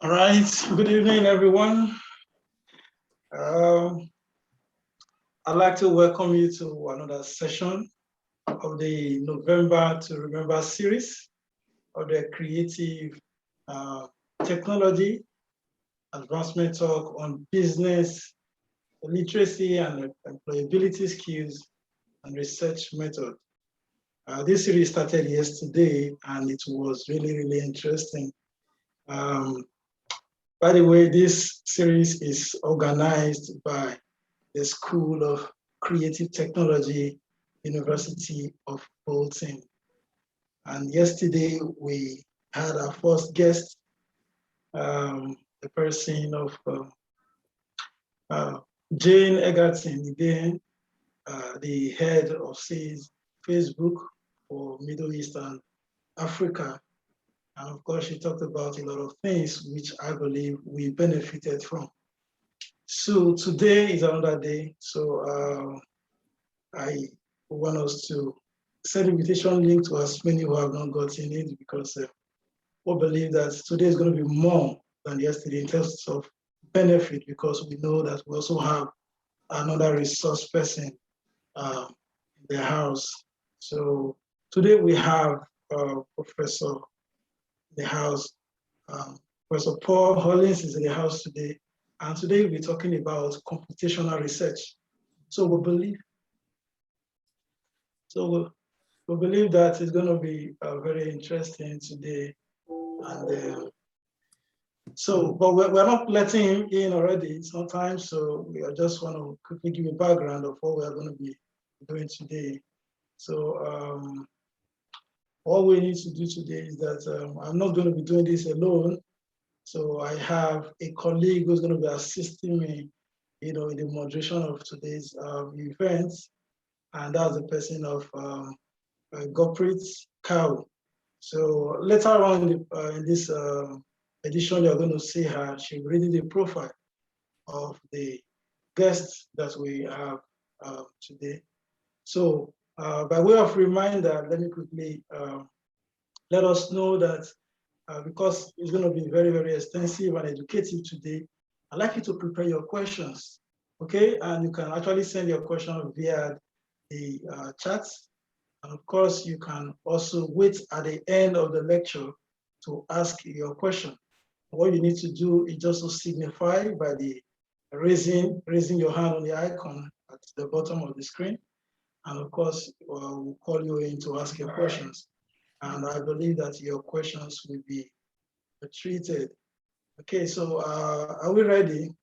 All right, good evening, everyone. I'd like to welcome you to another session of the November to Remember series of the Creative Technology Advancement Talk on Business Literacy and Employability Skills and Research Method. This series started yesterday and it was really interesting. By the way, this series is organized by the School of Creative Technology, University of Bolton. And yesterday we had our first guest, the person of Jane Egerton, again, the head of Facebook for Middle East and Africa. And of course, she talked about a lot of things which I believe we benefited from. So today is another day. So I want us to send invitation link to as many who have not gotten it because we believe that today is going to be more than yesterday in terms of benefit because we know that we also have another resource person in the house. So today we have Professor in the house. Professor Paul Hollins is in the house today. And today we'll be talking about computational research. So we believe that it's going to be very interesting today. And but we're not letting him in already sometimes. So we just want to quickly give a background of what we're going to be doing today. So all we need to do today is that I'm not going to be doing this alone. So I have a colleague who's going to be assisting me, in the moderation of today's event, and that's the person of Goprit Cow. So later on in this edition, you're going to see her. She's reading the profile of the guests that we have today. So by way of reminder, let me quickly let us know that because it's going to be very extensive and educative today, I'd like you to prepare your questions, okay? And you can actually send your question via the chat. And of course, you can also wait at the end of the lecture to ask your question. What you need to do is just to signify by the raising your hand on the icon at the bottom of the screen. And of course, we'll call you in to ask your questions. And I believe that your questions will be treated. Okay, so are we ready?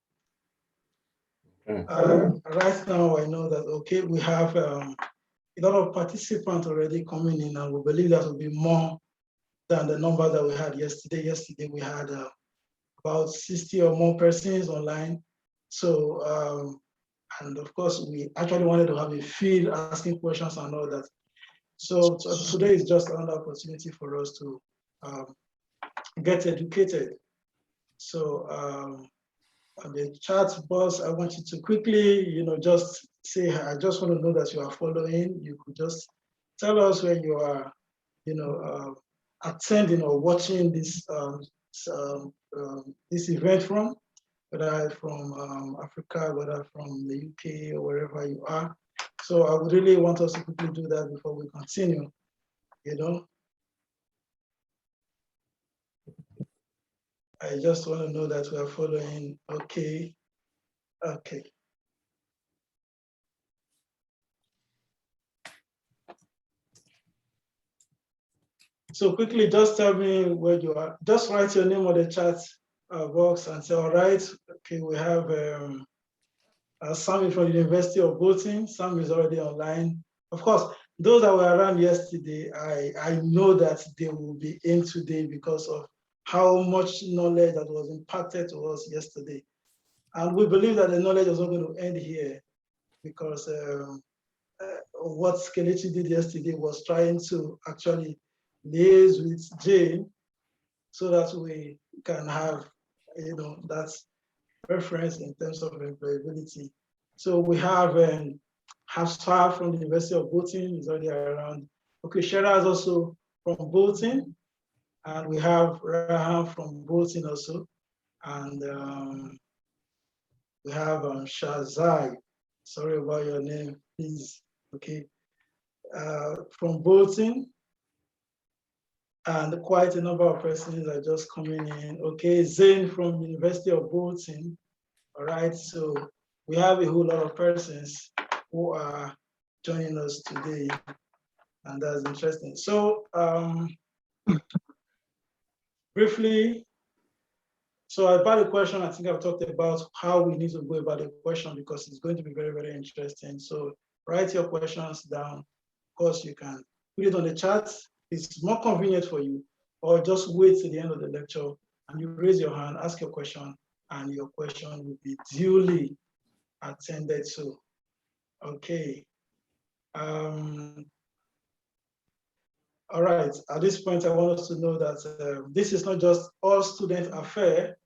Right now, I know that, okay, we have a lot of participants already coming in, and we believe that will be more than the number that we had yesterday. Yesterday, we had about 60 or more persons online. So, and of course, we actually wanted to have a field asking questions and all that. So today is just another opportunity for us to get educated. So on the chat box, I want you to quickly, just say, I just want to know that you are following. You could just tell us where you are, attending or watching this this event from, whether from Africa, whether from the UK or wherever you are. So I would really want us to quickly do that before we continue, I just want to know that we are following. Okay. So quickly, just tell me where you are. Just write your name on the chat box and say, all right, okay, we have Sam from the University of Bolton. Sam is already online. Of course, those that were around yesterday, I know that they will be in today because of how much knowledge that was imparted to us yesterday. And we believe that the knowledge is not going to end here because what Kelechi did yesterday was trying to actually liaise with Jane so that we can have, that reference in terms of employability. So we have Hafsa from the University of Bolton is already around. Okay, Shera is also from Bolton, and we have Raham from Bolton also. And we have Shazai. Sorry about your name, please. Okay. From Bolton. And quite a number of persons are just coming in. Okay, Zane from University of Bolton. All right, so we have a whole lot of persons who are joining us today, and that's interesting. So briefly, so about the question, I think I've talked about how we need to go about the question because it's going to be very, very interesting. So write your questions down. Of course, you can put it on the chat. It's more convenient for you, or just wait till the end of the lecture and you raise your hand, ask your question, and your question will be duly attended to. Okay. All right, at this point, I want us to know that this is not just all student affair.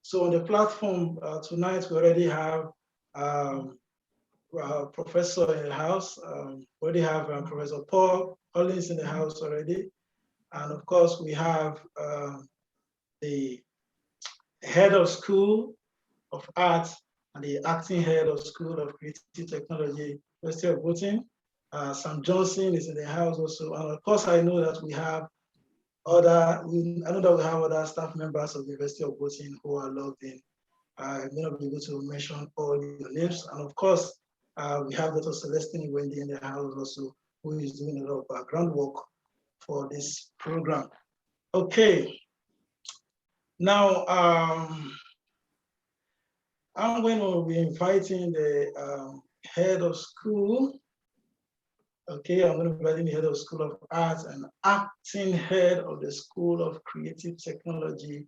So on the platform tonight, we already have professor in the house. We already have Professor Paul Hollins in the house already. And of course, we have the head of School of Art and the acting head of School of Creative Technology, University of Bolton. Sam Johnson is in the house also. And of course, I know that we have other staff members of the University of Bolton who are logged in. I'm going to be able to mention all your names. And of course, we have Dr. Celestine Wendy in the house also, who is doing a lot of background work for this program. Okay. Now, I'm going to be inviting the head of school. Okay, I'm going to be inviting the head of School of Arts and acting head of the School of Creative Technology,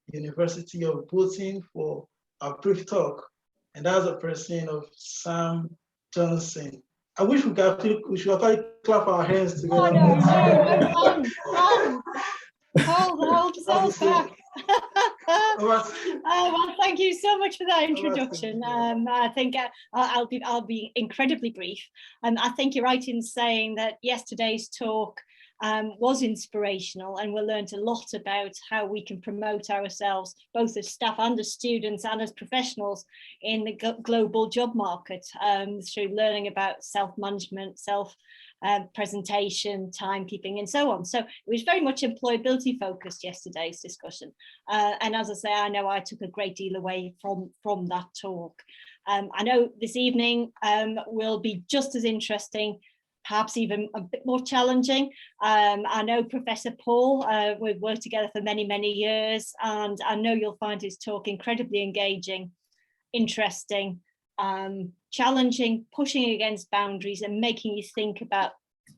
University of Bolton, for a brief talk. And that's a person of Sam Johnson. I wish we should actually clap our hands together. Oh, no, hold yourself back. Well, thank you so much for that introduction. I think I'll be incredibly brief. I think you're right in saying that yesterday's talk was inspirational, and we learned a lot about how we can promote ourselves, both as staff and as students and as professionals in the global job market, through learning about self-management, presentation, timekeeping, and so on. So it was very much employability focused, yesterday's discussion. And as I say, I know I took a great deal away from that talk. I know this evening will be just as interesting, perhaps even a bit more challenging. I know Professor Paul, we've worked together for many, many years, and I know you'll find his talk incredibly engaging, interesting, challenging, pushing against boundaries, and making you think about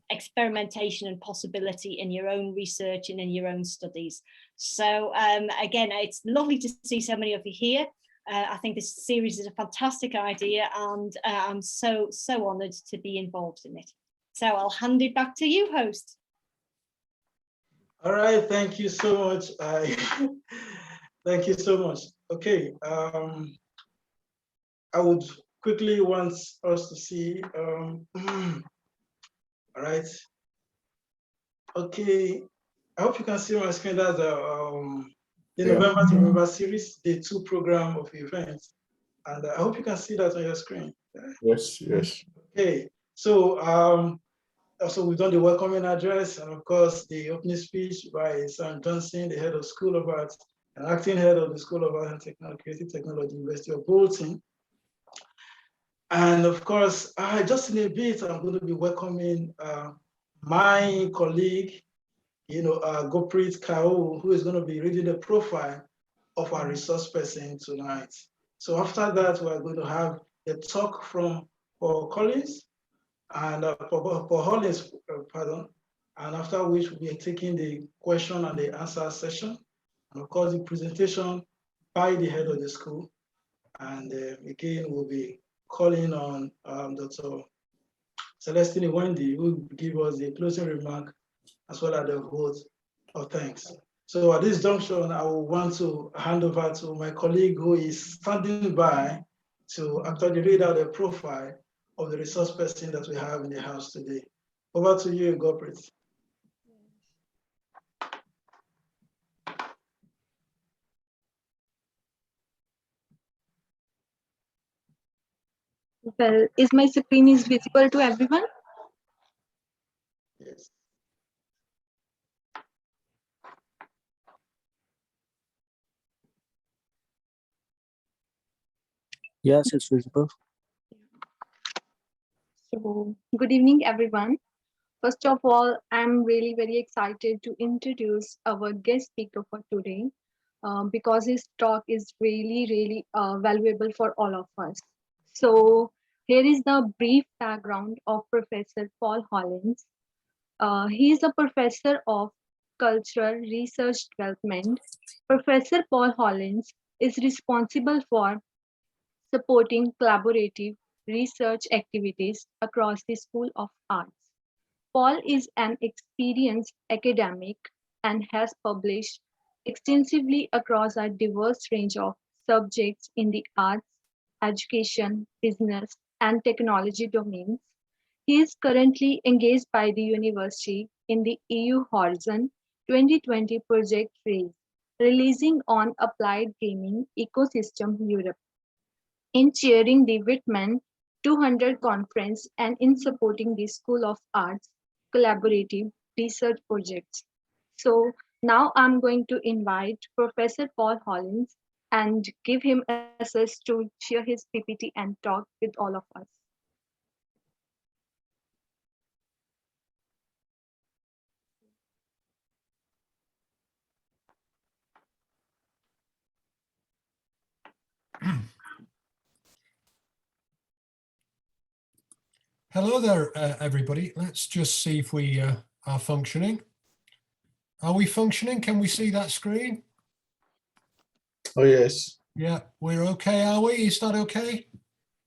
experimentation and possibility in your own research and in your own studies. So again, it's lovely to see so many of you here. I think this series is a fantastic idea, and I'm so honoured to be involved in it. So I'll hand it back to you, host. All right, thank you so much. Thank you so much. Okay, I would quickly want us to see, all right. Okay, I hope you can see my screen. That's the November to November series, day 2 program of events. And I hope you can see that on your screen. Yes, yes. Okay, so also we've done the welcoming address, and of course the opening speech by Sam Johnson, the head of School of Arts and acting head of the School of Art and Creative Technology, University of Bolton. And of course, just in a bit, I'm going to be welcoming my colleague, Goprit Kao, who is going to be reading the profile of our resource person tonight. So after that, we're going to have a talk from Paul Collins and Paul Hollins, pardon. And after which we'll be taking the question and the answer session. And of course, the presentation by the head of the school. And again, we'll be calling on Dr. Celestine Wendy, who will give us the closing remark as well as the vote of thanks. So at this junction, I will want to hand over to my colleague who is standing by to actually read out the profile of the resource person that we have in the house today. Over to you, Goprit. Well, is my screen is visible to everyone? Yes. Yes, it's visible. So, good evening, everyone. First of all, I'm really very excited to introduce our guest speaker for today because his talk is really valuable for all of us. So, here is the brief background of Professor Paul Hollins. He is a professor of cultural research development. Professor Paul Hollins is responsible for supporting collaborative research activities across the School of Arts. Paul is an experienced academic and has published extensively across a diverse range of subjects in the arts, education, business, and technology domains. He is currently engaged by the university in the EU Horizon 2020 project phase, releasing on applied gaming ecosystem Europe, in chairing the Whitman 200 conference and in supporting the School of Arts collaborative research projects. So now I'm going to invite Professor Paul Hollins and give him access to share his PPT and talk with all of us. Hello there, everybody. Let's just see if we are functioning. Are we functioning? Can we see that screen? Oh, yes. Yeah, we're okay, are we? Is that okay?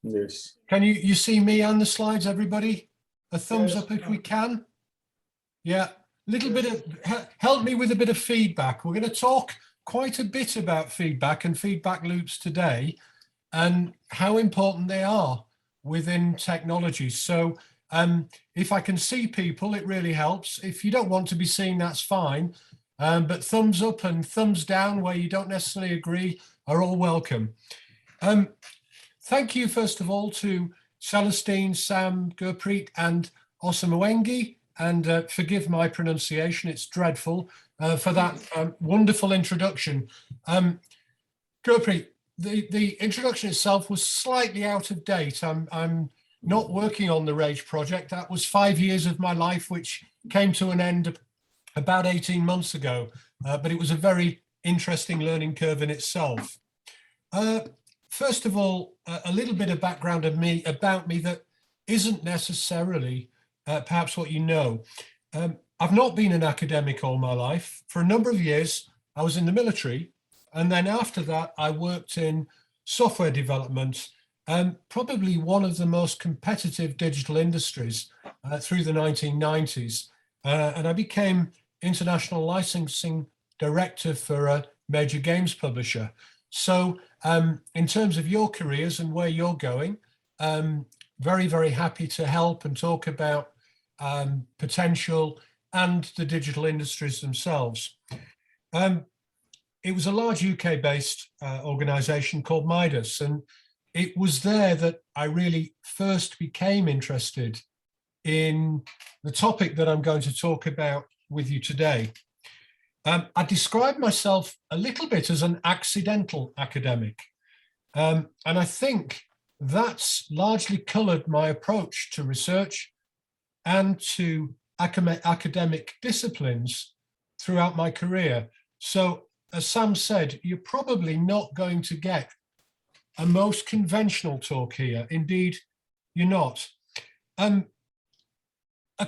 Yes. Can you see me and the slides, everybody? A thumbs Yes, up if we we can. Yeah, little bit Yes. of, help me with a bit of feedback. We're going to talk quite a bit about feedback and feedback loops today and how important they are within technology. So if I can see people, it really helps. If you don't want to be seen, that's fine. But thumbs up and thumbs down where you don't necessarily agree are all welcome. Thank you, first of all, to Celestine, Sam, Gurpreet and Osamoengi, and forgive my pronunciation, it's dreadful, for that wonderful introduction. Gurpreet, the introduction itself was slightly out of date. I'm not working on the Rage project. That was 5 years of my life, which came to an end about 18 months ago, but it was a very interesting learning curve in itself. First of all, a little bit of background about me that isn't necessarily perhaps what you know. I've not been an academic all my life. For a number of years, I was in the military. And then after that, I worked in software development, probably one of the most competitive digital industries through the 1990s. And I became international licensing director for a major games publisher. So in terms of your careers and where you're going, very, very happy to help and talk about potential and the digital industries themselves. It was a large UK-based organisation called Midas, and it was there that I really first became interested in the topic that I'm going to talk about with you today. I describe myself a little bit as an accidental academic, and I think that's largely coloured my approach to research and to academic disciplines throughout my career. So, as Sam said, you're probably not going to get a most conventional talk here. Indeed, you're not. A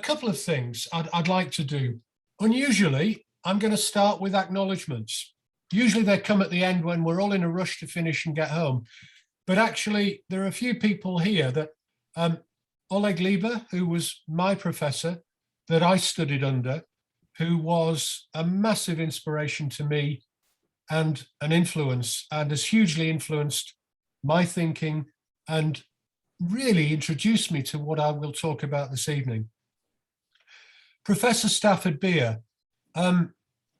couple of things I'd like to do. Unusually, I'm going to start with acknowledgements. Usually they come at the end when we're all in a rush to finish and get home. But actually, there are a few people here that Oleg Lieber, who was my professor that I studied under, who was a massive inspiration to me and an influence, and has hugely influenced my thinking and really introduced me to what I will talk about this evening. Professor Stafford Beer.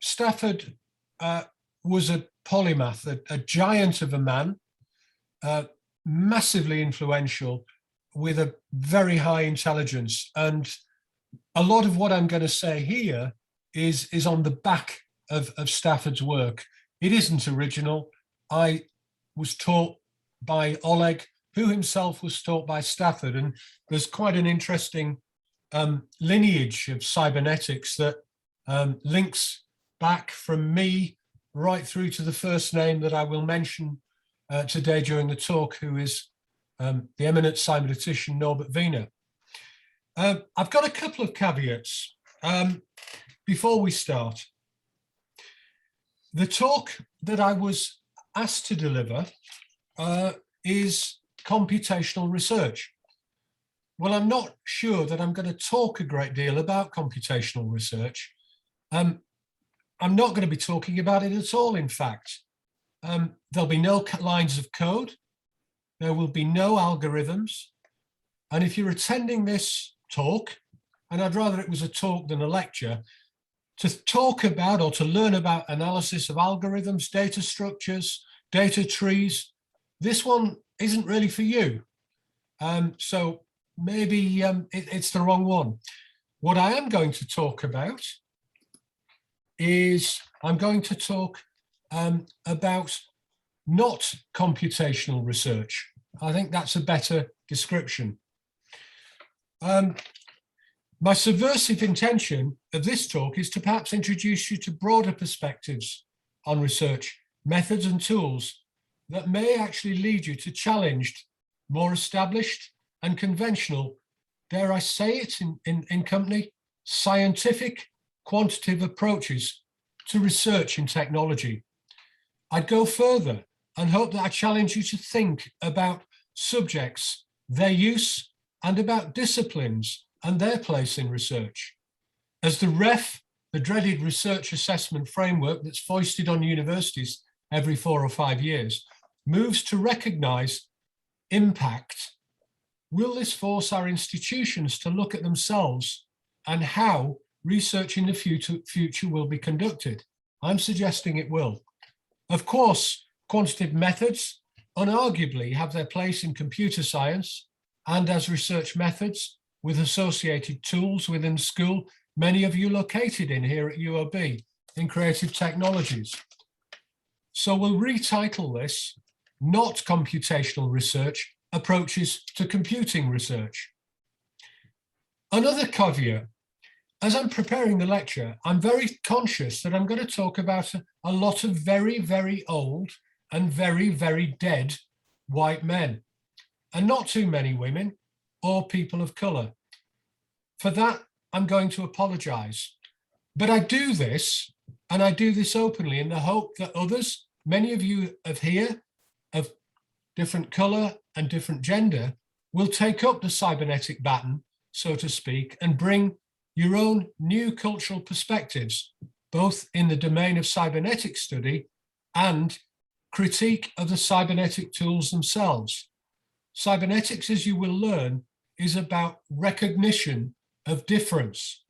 Stafford was a polymath, a giant of a man, massively influential with a very high intelligence. And a lot of what I'm going to say here is on the back of Stafford's work. It isn't original. I was taught by Oleg, who himself was taught by Stafford, and there's quite an interesting lineage of cybernetics that links back from me right through to the first name that I will mention today during the talk, who is the eminent cybernetician Norbert Wiener. I've got a couple of caveats before we start. The talk that I was asked to deliver is computational research. Well, I'm not sure that I'm going to talk a great deal about computational research. I'm not going to be talking about it at all, in fact. There'll be no lines of code. There will be no algorithms. And if you're attending this talk, and I'd rather it was a talk than a lecture, to talk about or to learn about analysis of algorithms, data structures, data trees, this one isn't really for you. So maybe it's the wrong one. What I am going to talk about is I'm going to talk about not computational research. I think that's a better description. My subversive intention of this talk is to perhaps introduce you to broader perspectives on research, methods and tools that may actually lead you to challenge more established and conventional, dare I say it in company, scientific quantitative approaches to research in technology. I'd go further and hope that I challenge you to think about subjects, their use, and about disciplines and their place in research. As the REF, the dreaded research assessment framework that's foisted on universities every 4 or 5 years, moves to recognize impact, will this force our institutions to look at themselves and how research in the future will be conducted? I'm suggesting it will. Of course, quantitative methods unarguably have their place in computer science and as research methods with associated tools within school, many of you located in here at UOB in creative technologies. So we'll retitle this, Not Computational Research, Approaches to Computing Research. Another caveat, as I'm preparing the lecture, I'm very conscious that I'm going to talk about a lot of very, very old and very, very dead white men, and not too many women or people of colour. For that, I'm going to apologise. But I do this, and I do this openly in the hope that others, many of you of here, of different colour and different gender, will take up the cybernetic baton, so to speak, and bring your own new cultural perspectives, both in the domain of cybernetic study and critique of the cybernetic tools themselves. Cybernetics, as you will learn, is about recognition of difference,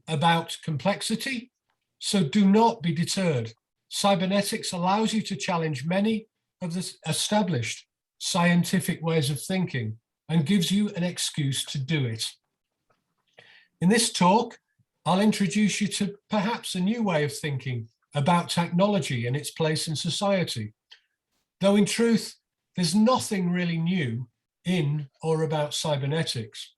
about complexity, so do not be deterred. Cybernetics allows you to challenge many of the established scientific ways of thinking and gives you an excuse to do it. In this talk, I'll introduce you to perhaps a new way of thinking about technology and its place in society. Though in truth, there's nothing really new in or about cybernetics.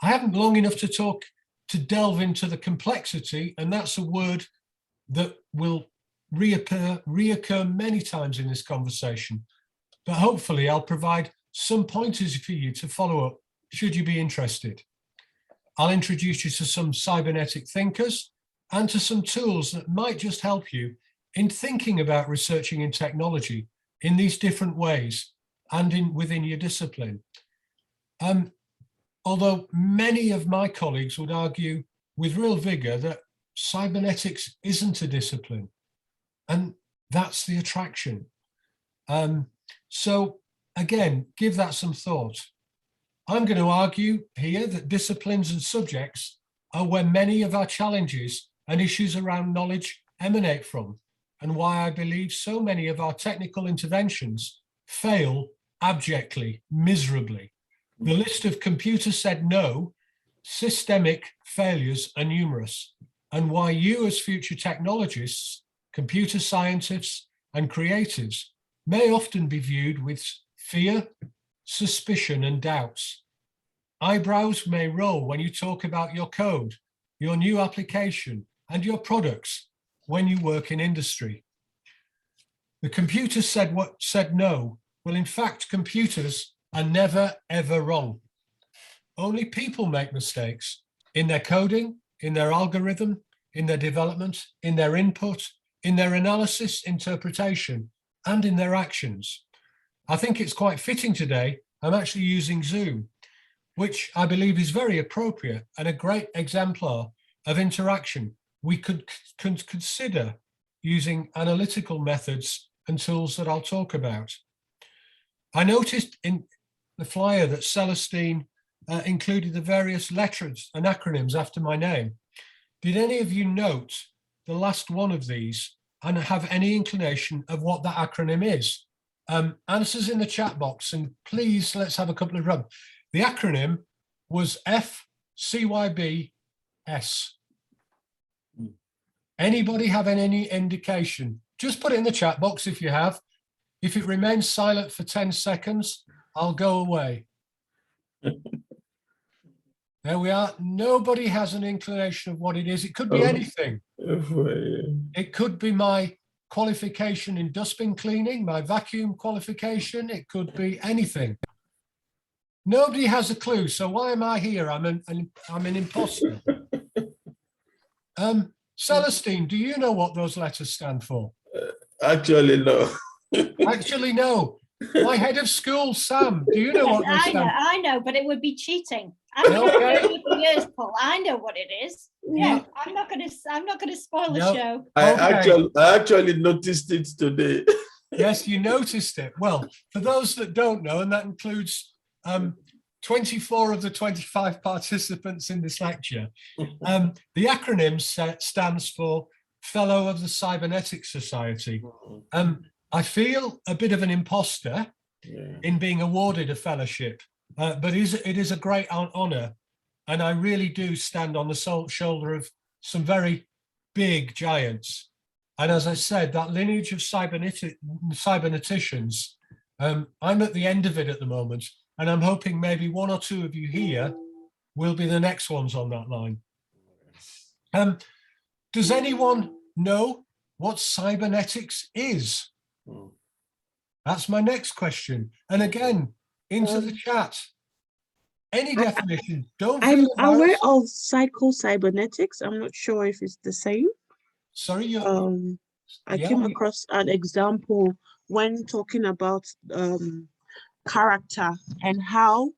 I haven't long enough to delve into the complexity, and that's a word that will reoccur many times in this conversation. But hopefully I'll provide some pointers for you to follow up should you be interested. I'll introduce you to some cybernetic thinkers and to some tools that might just help you in thinking about researching in technology in these different ways and within your discipline. Although many of my colleagues would argue with real vigor that cybernetics isn't a discipline, and that's the attraction. So again, give that some thought. I'm going to argue here that disciplines and subjects are where many of our challenges and issues around knowledge emanate from, and why I believe so many of our technical interventions fail abjectly, miserably. The list of computer said no, systemic failures are numerous, and why you as future technologists, computer scientists, and creatives may often be viewed with fear, suspicion, and doubts. Eyebrows may roll when you talk about your code, your new application, and your products when you work in industry. The computer said no. Well, in fact, computers are never, ever wrong. Only people make mistakes in their coding, in their algorithm, in their development, in their input, in their analysis, interpretation, and in their actions. I think it's quite fitting today. I'm actually using Zoom, which I believe is very appropriate and a great exemplar of interaction. We could consider using analytical methods and tools that I'll talk about. I noticed in the flyer that Celestine included the various letters and acronyms after my name. Did any of you note the last one of these and have any inclination of what that acronym is? Answers in the chat box, and please let's have a couple of rub. The acronym was FCYBS. Anybody have any indication? Just put it in the chat box if you have. If it remains silent for 10 seconds, I'll go away. There we are. Nobody has an inclination of what it is. It could be anything. It could be my qualification in dustbin cleaning, my vacuum qualification. It could be anything. Nobody has a clue. So why am I here? I'm an imposter. Celestine, do you know what those letters stand for? Actually, no. Actually, no. My head of school, Sam, do you know what they stand for? I know, but it would be cheating. I've been here for years, Paul. I know what it is. Yeah, I'm not going to spoil the show. I actually noticed it today. Yes, you noticed it. Well, for those that don't know, and that includes 24 of the 25 participants in this lecture, the acronym stands for Fellow of the Cybernetics Society. I feel a bit of an imposter in being awarded a fellowship, but it is a great honor, and I really do stand on the shoulder of some very big giants. And as I said, that lineage of cyberneticians, I'm at the end of it at the moment, and I'm hoping maybe one or two of you here will be the next ones on that line. Does anyone know what cybernetics is? That's my next question. And again, into the chat. Any definition, don't feel embarrassed. I'm aware of psycho-cybernetics. I'm not sure if it's the same. Sorry, I came across an example when talking about character and how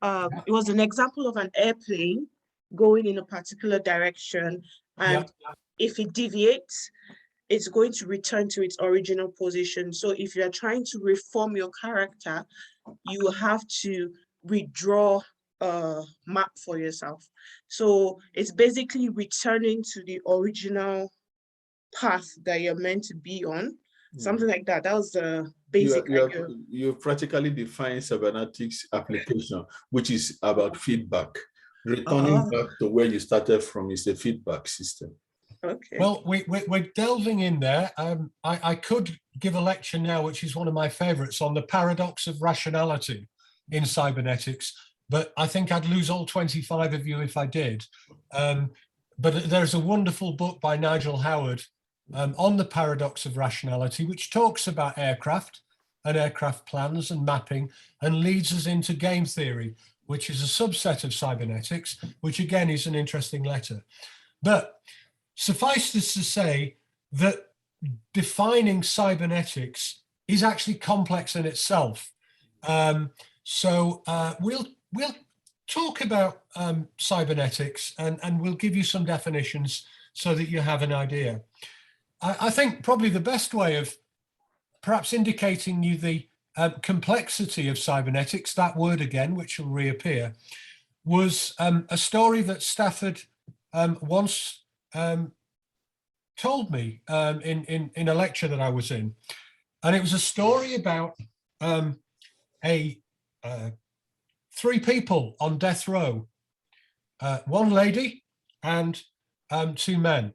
it was an example of an airplane going in a particular direction, and if it deviates, it's going to return to its original position. So if you're trying to reform your character, you have to redraw a map for yourself. So it's basically returning to the original path that you're meant to be on, something like that. That was the basic idea. You practically define cybernetics application, which is about feedback. Returning back to where you started from is a feedback system. Okay. Well, we're delving in there. I could give a lecture now, which is one of my favorites, on the paradox of rationality in cybernetics, but I think I'd lose all 25 of you if I did. But there's a wonderful book by Nigel Howard on the paradox of rationality, which talks about aircraft and aircraft plans and mapping, and leads us into game theory, which is a subset of cybernetics, which again is an interesting letter. But suffice this to say that defining cybernetics is actually complex in itself. So we'll talk about cybernetics, and we'll give you some definitions so that you have an idea. I think probably the best way of perhaps indicating you the complexity of cybernetics, that word again, which will reappear, was a story that Stafford once told me in a lecture that I was in. And it was a story about a three people on death row, one lady and two men.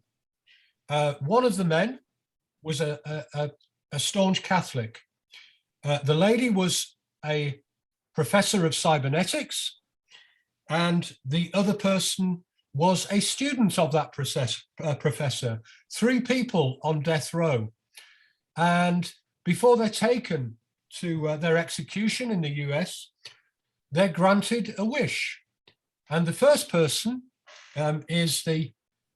One of the men was a staunch Catholic. The lady was a professor of cybernetics, and the other person was a student of that professor. Three people on death row. And before they're taken to their execution in the US, they're granted a wish. And the first person is the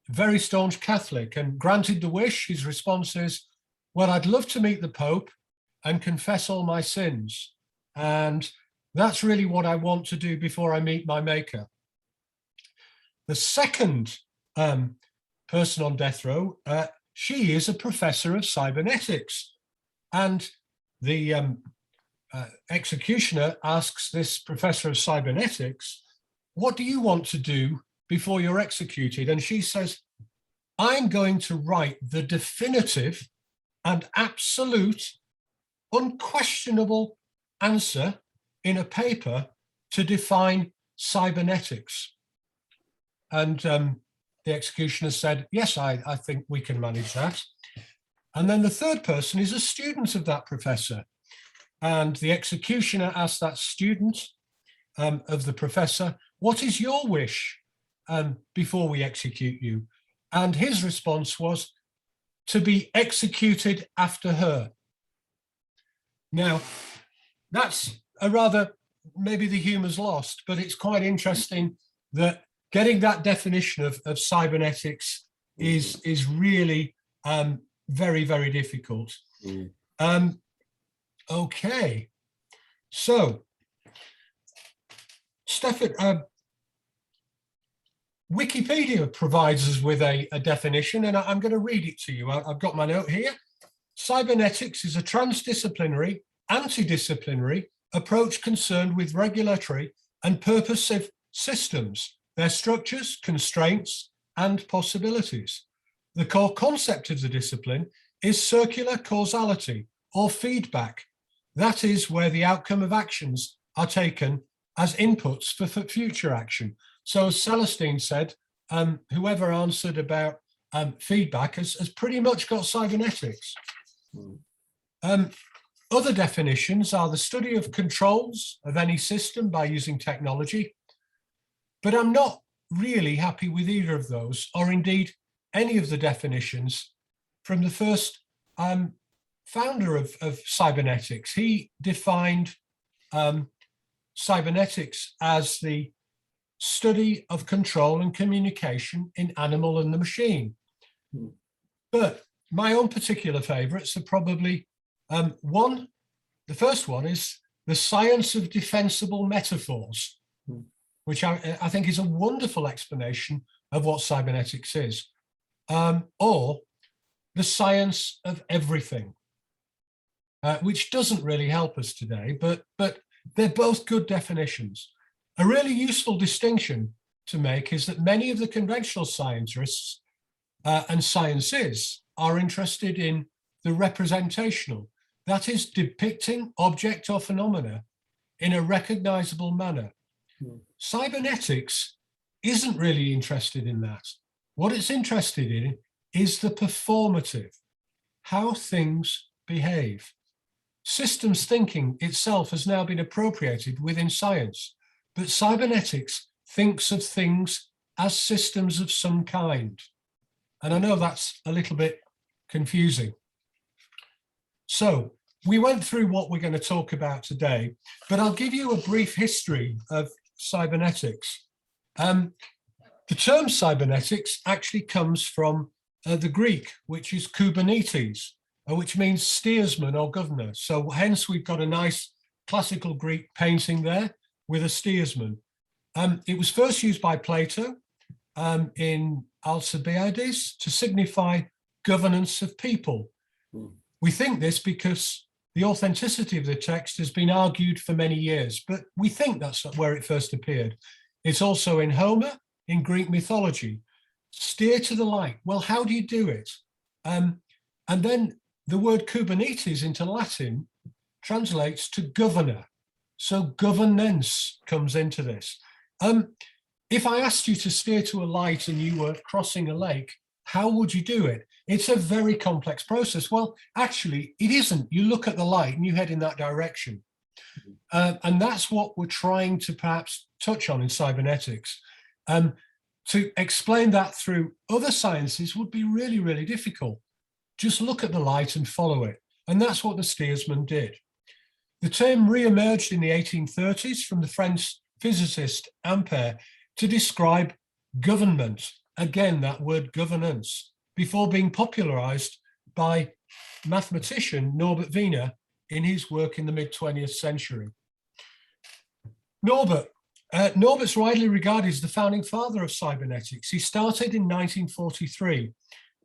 very staunch Catholic, and granted the wish, his response is, well, I'd love to meet the Pope and confess all my sins. And that's really what I want to do before I meet my maker. The second person on death row, she is a professor of cybernetics. And the executioner asks this professor of cybernetics, what do you want to do before you're executed? And she says, I'm going to write the definitive and absolute, unquestionable answer in a paper to define cybernetics. And the executioner said, yes, I think we can manage that. And then the third person is a student of that professor. And the executioner asked that student of the professor, what is your wish before we execute you? And his response was to be executed after her. Now, that's a rather, maybe the humor's lost, but it's quite interesting that getting that definition of cybernetics is really very, very difficult. Okay, so Stefan, Wikipedia provides us with a definition, and I'm going to read it to you. I've got my note here. Cybernetics is a transdisciplinary, antidisciplinary approach concerned with regulatory and purposive systems, their structures, constraints, and possibilities. The core concept of the discipline is circular causality or feedback. That is where the outcome of actions are taken as inputs for future action. So as Celestine said, whoever answered about feedback has pretty much got cybernetics. Other definitions are the study of controls of any system by using technology, but I'm not really happy with either of those, or indeed any of the definitions from the first founder of cybernetics. He defined cybernetics as the study of control and communication in animal and the machine. But my own particular favorites are probably the first one is the science of defensible metaphors, which I think is a wonderful explanation of what cybernetics is, or the science of everything, which doesn't really help us today, but they're both good definitions. A really useful distinction to make is that many of the conventional scientists and sciences are interested in the representational, that is, depicting object or phenomena in a recognizable manner. Cybernetics isn't really interested in that. What it's interested in is the performative, how things behave. Systems thinking itself has now been appropriated within science, but cybernetics thinks of things as systems of some kind. And I know that's a little bit confusing. So we went through what we're going to talk about today, but I'll give you a brief history of cybernetics. The term cybernetics actually comes from the Greek, which is Kubernetes, which means steersman or governor. So hence we've got a nice classical Greek painting there with a steersman. It was first used by Plato in Alcibiades to signify governance of people. We think this because the authenticity of the text has been argued for many years, but we think that's where it first appeared. It's also in Homer, in Greek mythology. Steer to the light. Well, how do you do it? And then the word Kubernetes into Latin translates to governor. So governance comes into this. If I asked you to steer to a light and you were crossing a lake, how would you do it? It's a very complex process. Well, actually, it isn't. You look at the light and you head in that direction. And that's what we're trying to perhaps touch on in cybernetics. To explain that through other sciences would be really, really difficult. Just look at the light and follow it. And that's what the steersman did. The term re-emerged in the 1830s from the French physicist Ampère to describe government. Again, that word governance, before being popularized by mathematician Norbert Wiener in his work in the mid-20th century. Norbert's widely regarded as the founding father of cybernetics. He started in 1943,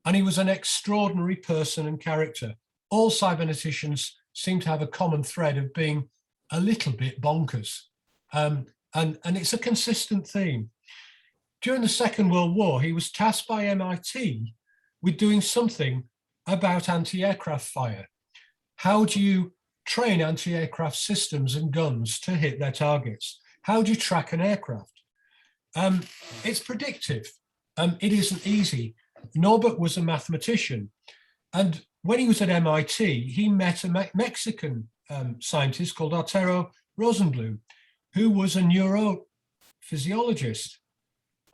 and he was an extraordinary person and character. All cyberneticians seem to have a common thread of being a little bit bonkers. And it's a consistent theme. During the Second World War, he was tasked by MIT with doing something about anti-aircraft fire. How do you train anti-aircraft systems and guns to hit their targets? How do you track an aircraft? It's predictive. It isn't easy. Norbert was a mathematician. And when he was at MIT, he met a Mexican scientist called Arturo Rosenblum, who was a neurophysiologist.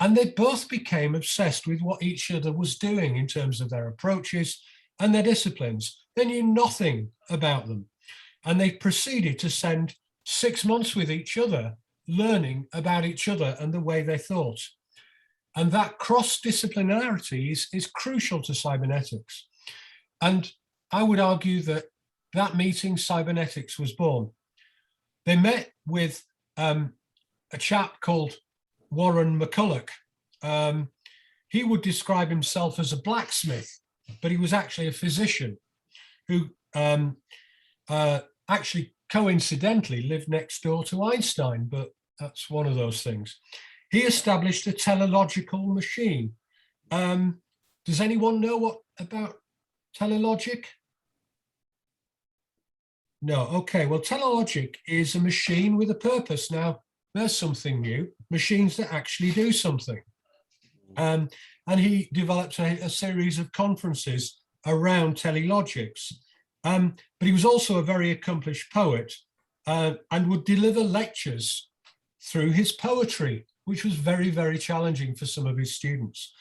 And they both became obsessed with what each other was doing in terms of their approaches and their disciplines. They knew nothing about them. And they proceeded to spend 6 months with each other, learning about each other and the way they thought. And that cross-disciplinarity is crucial to cybernetics. And I would argue that that meeting, cybernetics, was born. They met with a chap called Warren McCulloch. He would describe himself as a blacksmith, but he was actually a physician who actually coincidentally lived next door to Einstein, but that's one of those things. He established a teleological machine. Does anyone know what about telelogic? No, okay, well, telelogic is a machine with a purpose. Now, there's something new, machines that actually do something. And he developed a series of conferences around telelogics. But he was also a very accomplished poet and would deliver lectures through his poetry, which was very, very challenging for some of his students.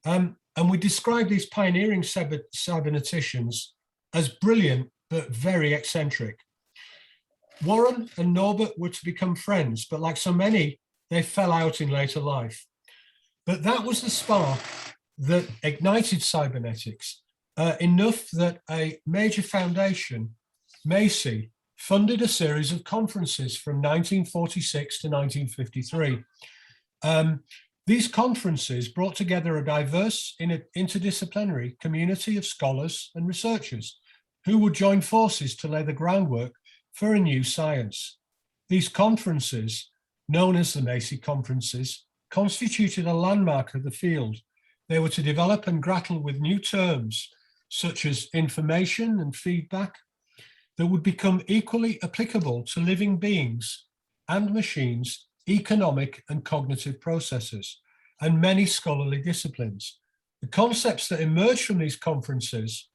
And we describe these pioneering cyberneticians as brilliant, but very eccentric. Warren and Norbert were to become friends, but like so many, they fell out in later life. But that was the spark that ignited cybernetics, enough that a major foundation, Macy, funded a series of conferences from 1946 to 1953. These conferences brought together a diverse interdisciplinary community of scholars and researchers who would join forces to lay the groundwork for a new science. These conferences, known as the Macy Conferences, constituted a landmark of the field. They were to develop and grapple with new terms, such as information and feedback, that would become equally applicable to living beings and machines, economic and cognitive processes, and many scholarly disciplines. The concepts that emerged from these conferences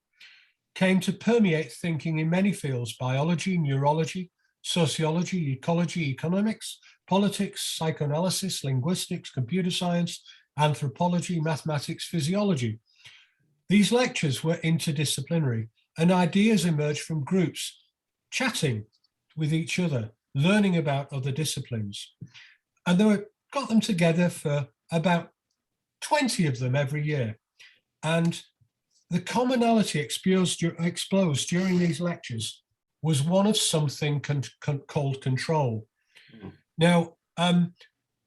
came to permeate thinking in many fields: biology, neurology, sociology, ecology, economics, politics, psychoanalysis, linguistics, computer science, anthropology, mathematics, physiology. These lectures were interdisciplinary, and ideas emerged from groups chatting with each other, learning about other disciplines. And they got them together for about 20 of them every year. And the commonality exposed during these lectures was one of something called control. Now,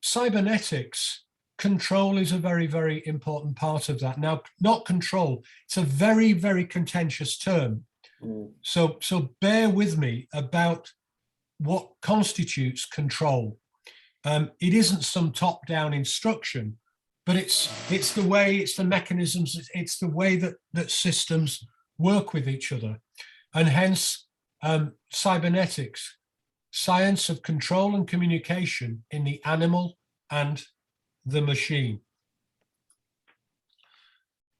cybernetics, control is a very, very important part of that. Now, not control, it's a very, very contentious term. So bear with me about what constitutes control. It isn't some top-down instruction, but it's the way, it's the mechanisms, it's the way that systems work with each other. And hence, cybernetics science of control and communication in the animal and the machine.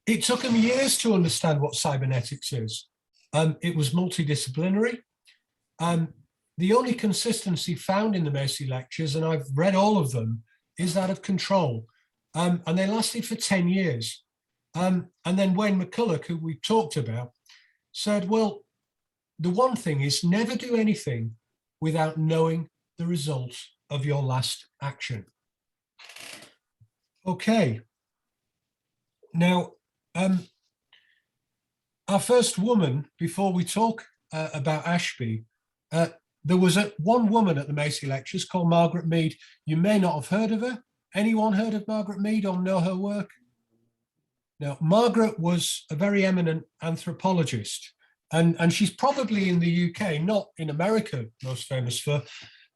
It took him years to understand what cybernetics is. It was multidisciplinary. The only consistency found in the Macy lectures, and I've read all of them, is that of control. And they lasted for 10 years. And then Wayne McCulloch, who we talked about, said, well, the one thing is never do anything without knowing the result of your last action. Okay. Now, our first woman, before we talk about Ashby, there was one woman at the Macy lectures called Margaret Mead. You may not have heard of her. Anyone heard of Margaret Mead or know her work? Now, Margaret was a very eminent anthropologist, and she's probably in the UK, not in America, most famous for.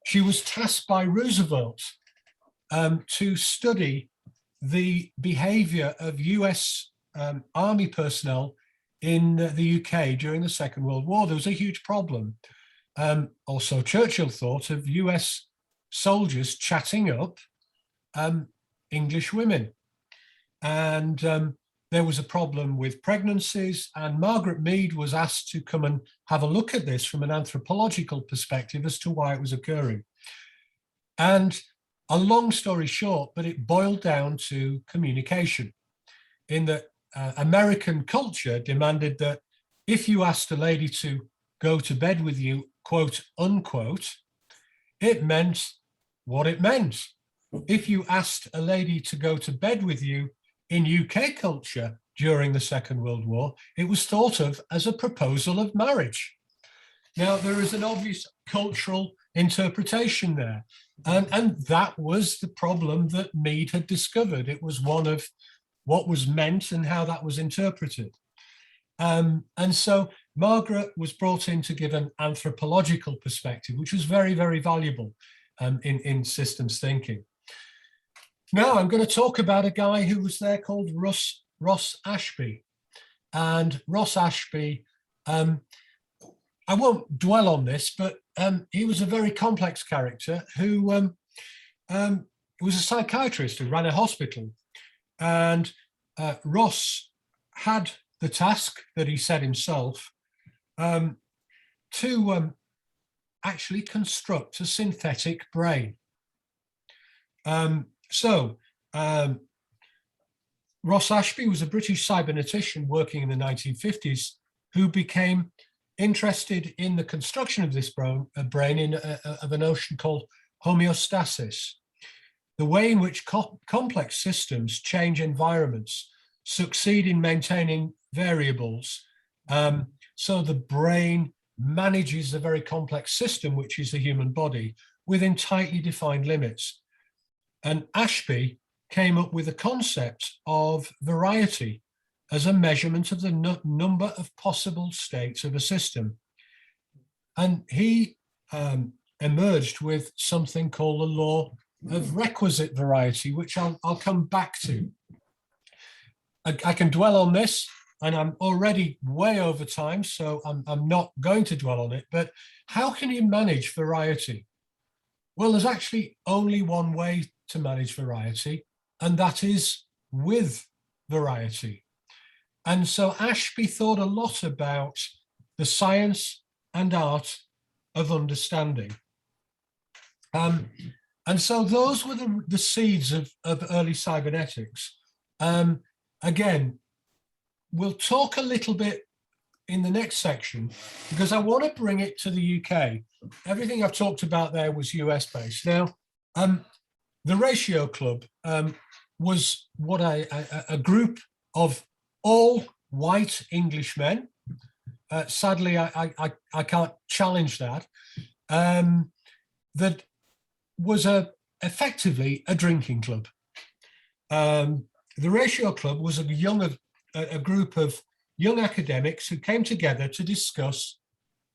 She was tasked by Roosevelt to study the behavior of US army personnel in the UK during the Second World War. There was a huge problem. Also, Churchill thought of US soldiers chatting up English women. And there was a problem with pregnancies, and Margaret Mead was asked to come and have a look at this from an anthropological perspective as to why it was occurring. And a long story short, but it boiled down to communication, in that American culture demanded that if you asked a lady to go to bed with you, quote unquote, it meant what it meant. If you asked a lady to go to bed with you in UK culture during the Second World War, it was thought of as a proposal of marriage. Now, there is an obvious cultural interpretation there. And that was the problem that Mead had discovered. It was one of what was meant and how that was interpreted. And so Margaret was brought in to give an anthropological perspective, which was very, very valuable in systems thinking. Now I'm going to talk about a guy who was there called Ross Ashby. And Ross Ashby, I won't dwell on this, but he was a very complex character who was a psychiatrist who ran a hospital. And Ross had the task that he said himself to actually construct a synthetic brain. Ross Ashby was a British cybernetician working in the 1950s who became interested in the construction of this brain of a notion called homeostasis, the way in which complex systems change environments, succeed in maintaining variables. So the brain manages a very complex system, which is the human body, within tightly defined limits. And Ashby came up with a concept of variety as a measurement of the number of possible states of a system. And he emerged with something called the Law of Requisite Variety, which I'll come back to. I can dwell on this, and I'm already way over time, so I'm not going to dwell on it, but how can you manage variety? Well, there's actually only one way to manage variety, and that is with variety. And so Ashby thought a lot about the science and art of understanding. And so those were the seeds of early cybernetics. Again, we'll talk a little bit in the next section because I want to bring it to the UK. Everything I've talked about there was US based. Now, the Ratio Club was what a group of all white Englishmen. Sadly, I can't challenge that. That was effectively a drinking club. The Ratio Club was a group of young academics who came together to discuss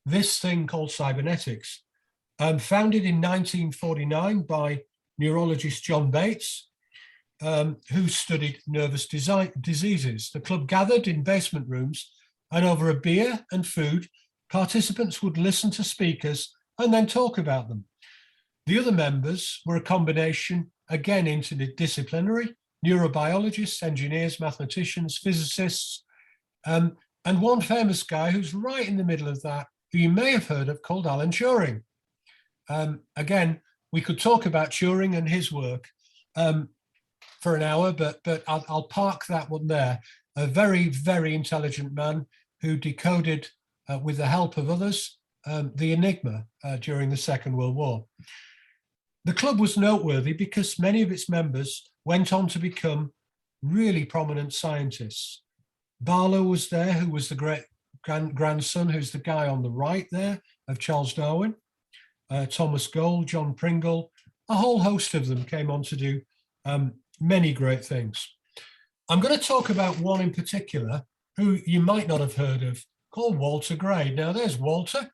this thing called cybernetics. Founded in 1949 by neurologist John Bates, who studied nervous diseases. The club gathered in basement rooms, and over a beer and food, participants would listen to speakers and then talk about them. The other members were a combination, again, interdisciplinary, neurobiologists, engineers, mathematicians, physicists, and one famous guy who's right in the middle of that, who you may have heard of, called Alan Turing. Again, we could talk about Turing and his work for an hour, but I'll park that one there. A very, very intelligent man who decoded, with the help of others, the Enigma during the Second World War. The club was noteworthy because many of its members went on to become really prominent scientists. Barlow was there, who was the great grandson, who's the guy on the right there, of Charles Darwin. Thomas Gold, John Pringle, a whole host of them came on to do many great things. I'm going to talk about one in particular, who you might not have heard of, called Walter Gray. Now there's Walter.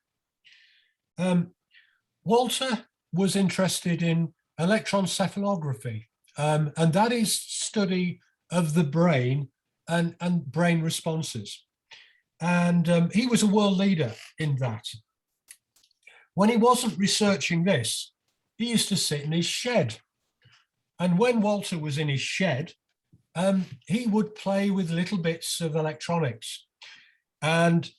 Walter was interested in electroencephalography, and that is study of the brain and brain responses. And he was a world leader in that. When he wasn't researching this, he used to sit in his shed. And when Walter was in his shed, he would play with little bits of electronics. And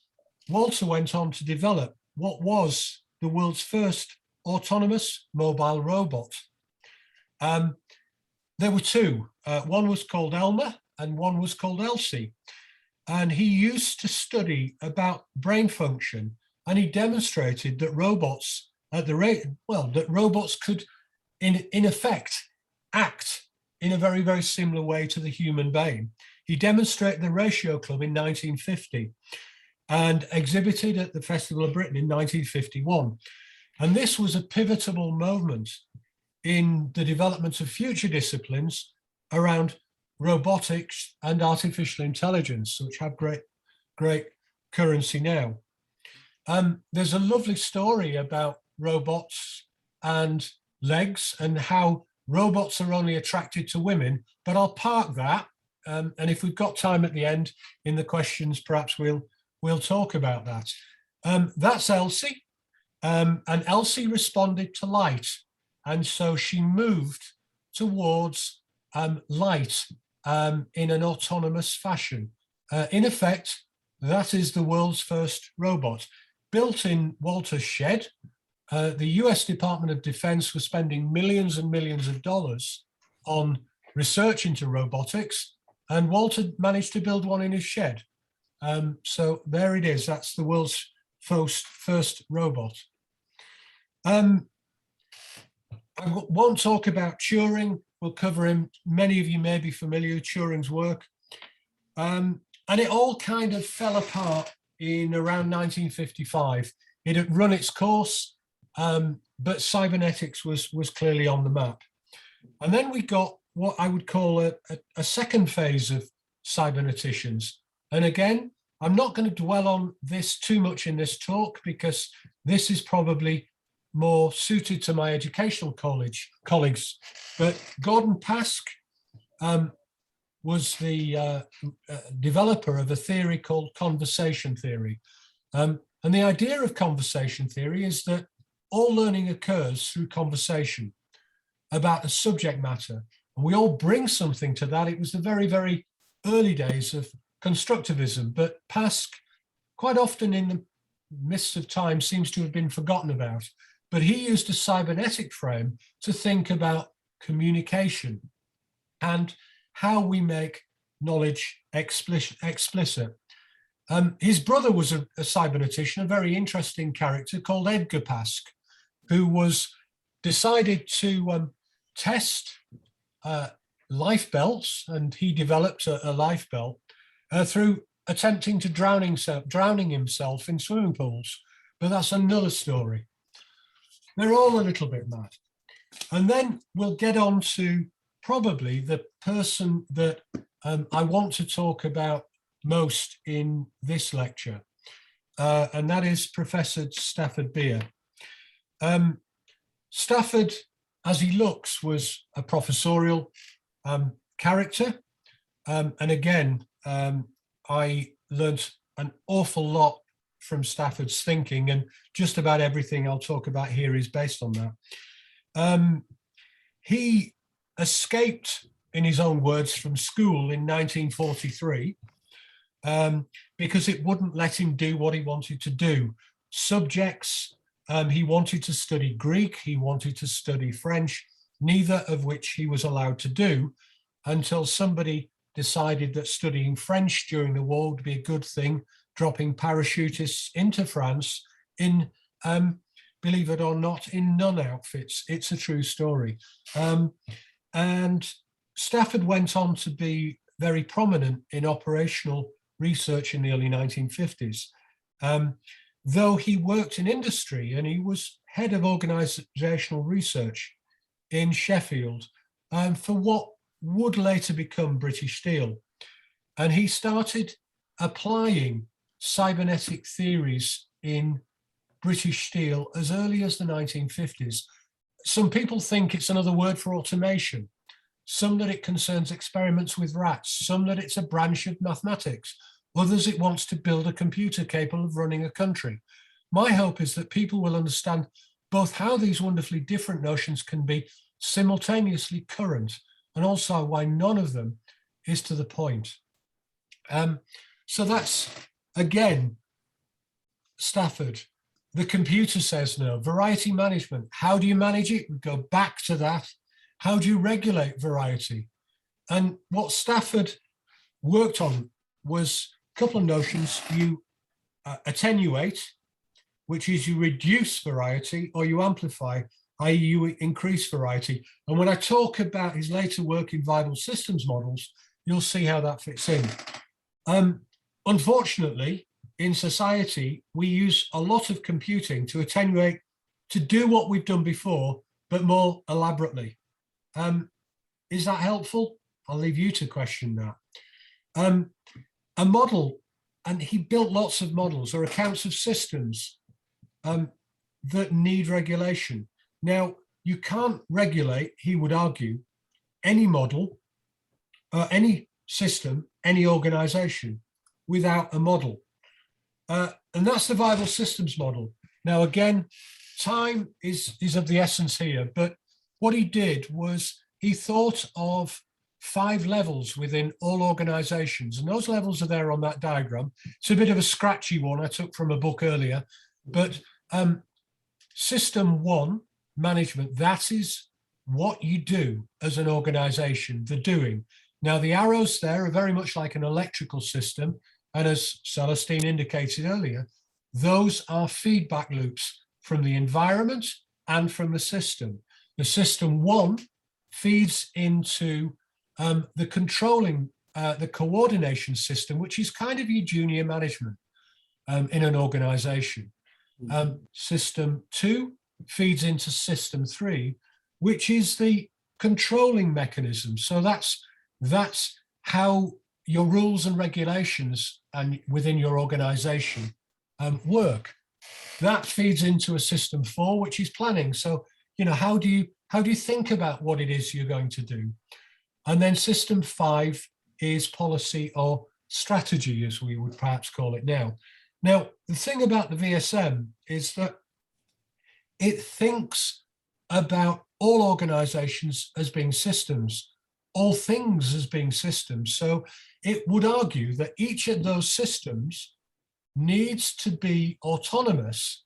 Walter went on to develop what was the world's first autonomous mobile robot. There were two. One was called Elmer and one was called Elsie. And he used to study about brain function, and he demonstrated that robots that robots could in effect act in a very, very similar way to the human brain. He demonstrated the Ratio Club in 1950 and exhibited at the Festival of Britain in 1951. And this was a pivotal moment in the development of future disciplines around robotics and artificial intelligence, which have great currency now. There's a lovely story about robots and legs and how robots are only attracted to women, but I'll park that. And if we've got time at the end in the questions, perhaps we'll talk about that. That's Elsie. And Elsie responded to light. And so she moved towards light in an autonomous fashion. In effect, that is the world's first robot. Built in Walter's shed, the US Department of Defense was spending millions and millions of dollars on research into robotics, and Walter managed to build one in his shed. So there it is, that's the world's first robot. I won't talk about Turing, we'll cover him. Many of you may be familiar with Turing's work. And it all kind of fell apart in around 1955. It had run its course, but cybernetics was clearly on the map. And then we got what I would call a second phase of cyberneticians. And again, I'm not going to dwell on this too much in this talk because this is probably more suited to my educational colleagues. But Gordon Pask was the developer of a theory called conversation theory. And the idea of conversation theory is that all learning occurs through conversation about a subject matter. And we all bring something to that. It was the very, very early days of constructivism, but Pask quite often in the midst of time seems to have been forgotten about. But he used a cybernetic frame to think about communication and how we make knowledge explicit. His brother was a cybernetician, a very interesting character called Edgar Pask, who was decided to test life belts, and he developed a life belt through attempting to drowning himself in swimming pools. But that's another story. They're all a little bit mad. And then we'll get on to probably the person that I want to talk about most in this lecture, and that is Professor Stafford Beer. Stafford, as he looks, was a professorial character. And again, I learned an awful lot from Stafford's thinking, and just about everything I'll talk about here is based on that. He escaped, in his own words, from school in 1943 because it wouldn't let him do what he wanted to do. Subjects, he wanted to study Greek, he wanted to study French, neither of which he was allowed to do until somebody decided that studying French during the war would be a good thing, dropping parachutists into France in, believe it or not, in nun outfits. It's a true story. And Stafford went on to be very prominent in operational research in the early 1950s. Though he worked in industry, and he was head of organizational research in Sheffield for what would later become British Steel. And he started applying cybernetic theories in British Steel as early as the 1950s. Some people think it's another word for automation, some that it concerns experiments with rats, some that it's a branch of mathematics, others it wants to build a computer capable of running a country. My hope is that people will understand both how these wonderfully different notions can be simultaneously current, and also why none of them is to the point. So that's, again, Stafford. The computer says no. Variety management, how do you manage it? We go back to that. How do you regulate variety? And what Stafford worked on was a couple of notions. You attenuate, which is you reduce variety, or you amplify, i.e. you increase variety. And when I talk about his later work in viable systems models, you'll see how that fits in. Unfortunately, in society, we use a lot of computing to attenuate, to do what we've done before, but more elaborately. Is that helpful? I'll leave you to question that. A model, and he built lots of models, or accounts of systems that need regulation. Now, you can't regulate, he would argue, any model, any system, any organization without a model. And that's the viable systems model. Now, again, time is of the essence here, but what he did was he thought of 5 levels within all organizations, and those levels are there on that diagram. It's a bit of a scratchy one I took from a book earlier, but system 1, management, that is what you do as an organization, the doing. Now, the arrows there are very much like an electrical system, and as Celestine indicated earlier, those are feedback loops from the environment and from the system. The system 1 feeds into the controlling, the coordination system, which is kind of your junior management in an organization. System 2 feeds into system 3, which is the controlling mechanism. So that's how your rules and regulations and within your organization work. That feeds into a system 4, which is planning. So, you know, how do you think about what it is you're going to do? And then system 5 is policy or strategy, as we would perhaps call it now. Now, the thing about the VSM is that it thinks about all organizations as being systems, all things as being systems. So it would argue that each of those systems needs to be autonomous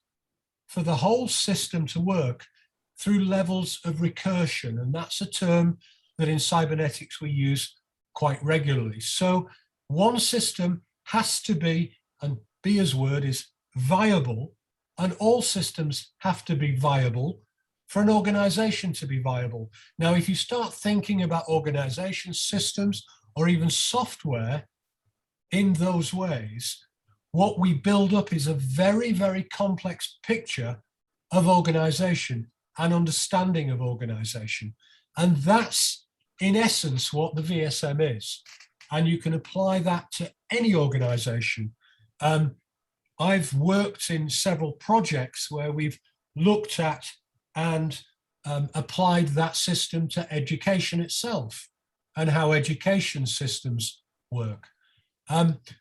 for the whole system to work through levels of recursion. And that's a term that in cybernetics we use quite regularly. So one system has to be, and Beer's word is viable, and all systems have to be viable for an organization to be viable. Now, if you start thinking about organizations, systems, or even software in those ways, what we build up is a very, very complex picture of organization and understanding of organization. And that's, in essence, what the VSM is. And you can apply that to any organization. I've worked in several projects where we've looked at and applied that system to education itself and how education systems work.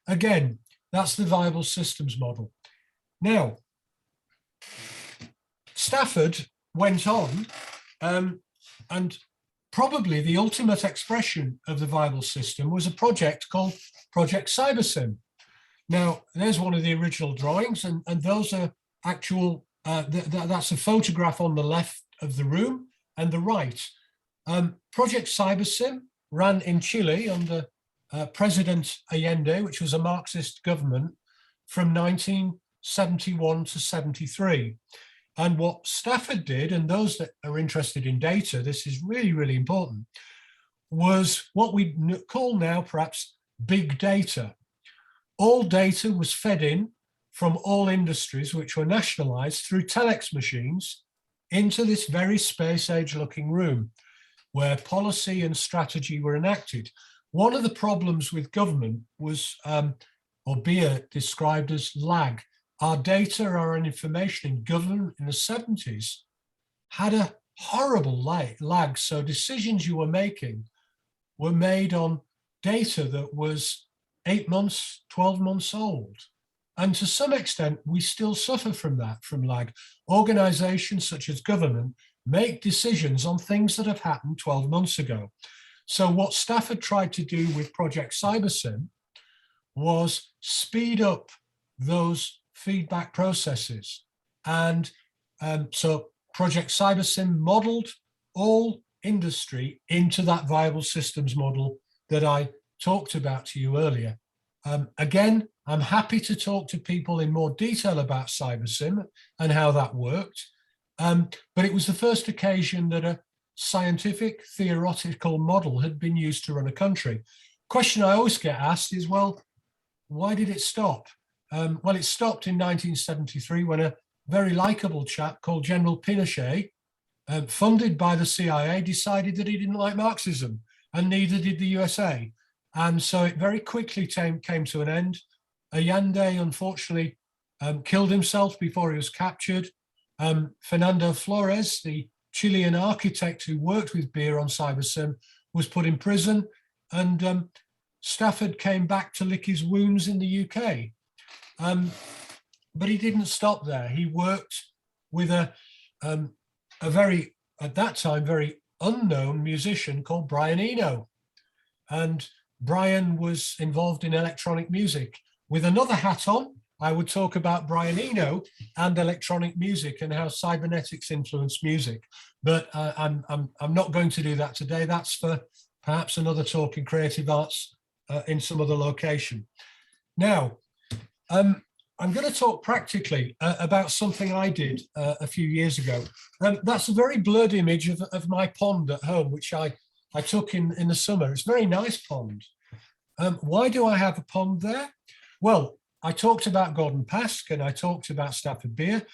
Again, that's the viable systems model. Now, Stafford went on, and probably the ultimate expression of the viable system was a project called Project Cybersim. Now, there's one of the original drawings, and those are actual, that's a photograph on the left of the room and the right. Project Cybersim ran in Chile under President Allende, which was a Marxist government, from 1971 to 73. And what Stafford did, and those that are interested in data, this is really, really important, was what we call now perhaps big data. All data was fed in from all industries which were nationalized through telex machines into this very space age looking room where policy and strategy were enacted. One of the problems with government was, or Beer described as lag. Our data, our information in government in the 70s had a horrible lag. So decisions you were making were made on data that was 8 months, 12 months old. And to some extent, we still suffer from that, from lag. Organizations such as government make decisions on things that have happened 12 months ago. So what Stafford tried to do with Project Cybersim was speed up those feedback processes. And so Project Cybersim modeled all industry into that viable systems model that I talked about to you earlier. Again, I'm happy to talk to people in more detail about Cybersim and how that worked. But it was the first occasion that a scientific theoretical model had been used to run a country. Question I always get asked is, well, why did it stop? Well, it stopped in 1973 when a very likable chap called General Pinochet, funded by the CIA, decided that he didn't like Marxism, and neither did the USA. And so it very quickly came to an end. Allende, unfortunately, killed himself before he was captured. Fernando Flores, the Chilean architect who worked with Beer on Cybersim, was put in prison, and Stafford came back to lick his wounds in the UK. But he didn't stop there. He worked with a very, at that time, very unknown musician called Brian Eno. And Brian was involved in electronic music. With another hat on, I would talk about Brian Eno and electronic music and how cybernetics influenced music. But I'm not going to do that today. That's for perhaps another talk in creative arts in some other location. Now, I'm going to talk practically about something I did a few years ago. That's a very blurred image of my pond at home, which I took in the summer. It's a very nice pond. Why do I have a pond there? Well, I talked about Gordon Pask and I talked about Stafford Beer,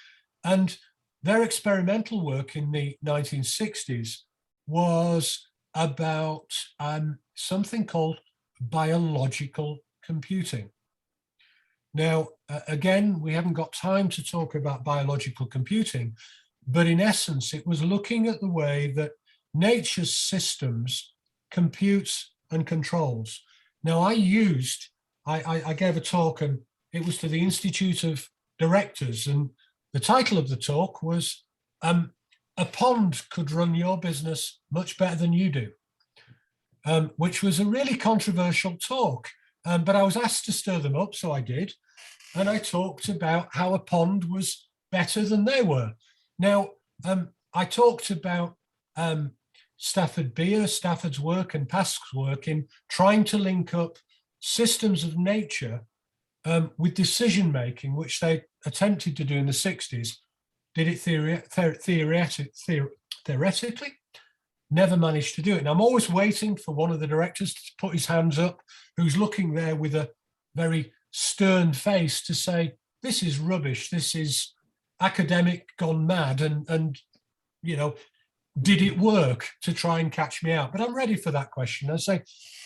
and their experimental work in the 1960s was about something called biological computing. Now, again, we haven't got time to talk about biological computing, but in essence, it was looking at the way that nature's systems computes and controls. Now, I gave a talk, and it was to the Institute of Directors, and the title of the talk was, A Pond Could Run Your Business Much Better Than You Do, which was a really controversial talk. But I was asked to stir them up, so I did. And I talked about how a pond was better than they were. Now, I talked about Stafford Beer, Stafford's work and Pask's work in trying to link up systems of nature with decision making, which they attempted to do in the 60s. Did it theoretically? Never managed to do it. And I'm always waiting for one of the directors to put his hands up, who's looking there with a very stern face to say, this is rubbish, this is academic gone mad, and you know, did it work, to try and catch me out. But I'm ready for that question. I say,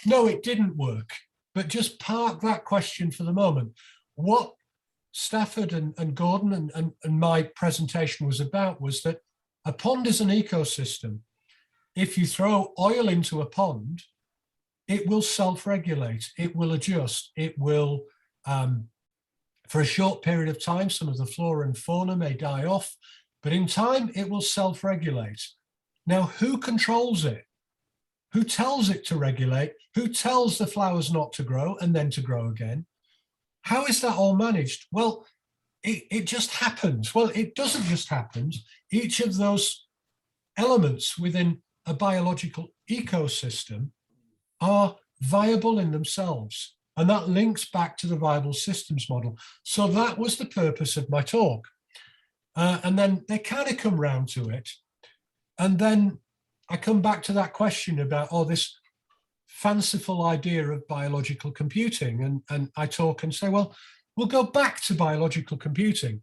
no, it didn't work. But just park that question for the moment. What Stafford and Gordon and my presentation was about was that a pond is an ecosystem. If you throw oil into a pond, it will self-regulate, it will adjust, it will For a short period of time, some of the flora and fauna may die off, but in time it will self-regulate. Now, who controls it? Who tells it to regulate? Who tells the flowers not to grow and then to grow again? How is that all managed? Well, it just happens. Well, it doesn't just happen. Each of those elements within a biological ecosystem are viable in themselves. And that links back to the viable systems model. So that was the purpose of my talk. And then they kind of come round to it. And then I come back to that question about, this fanciful idea of biological computing. And I talk and say, well, we'll go back to biological computing.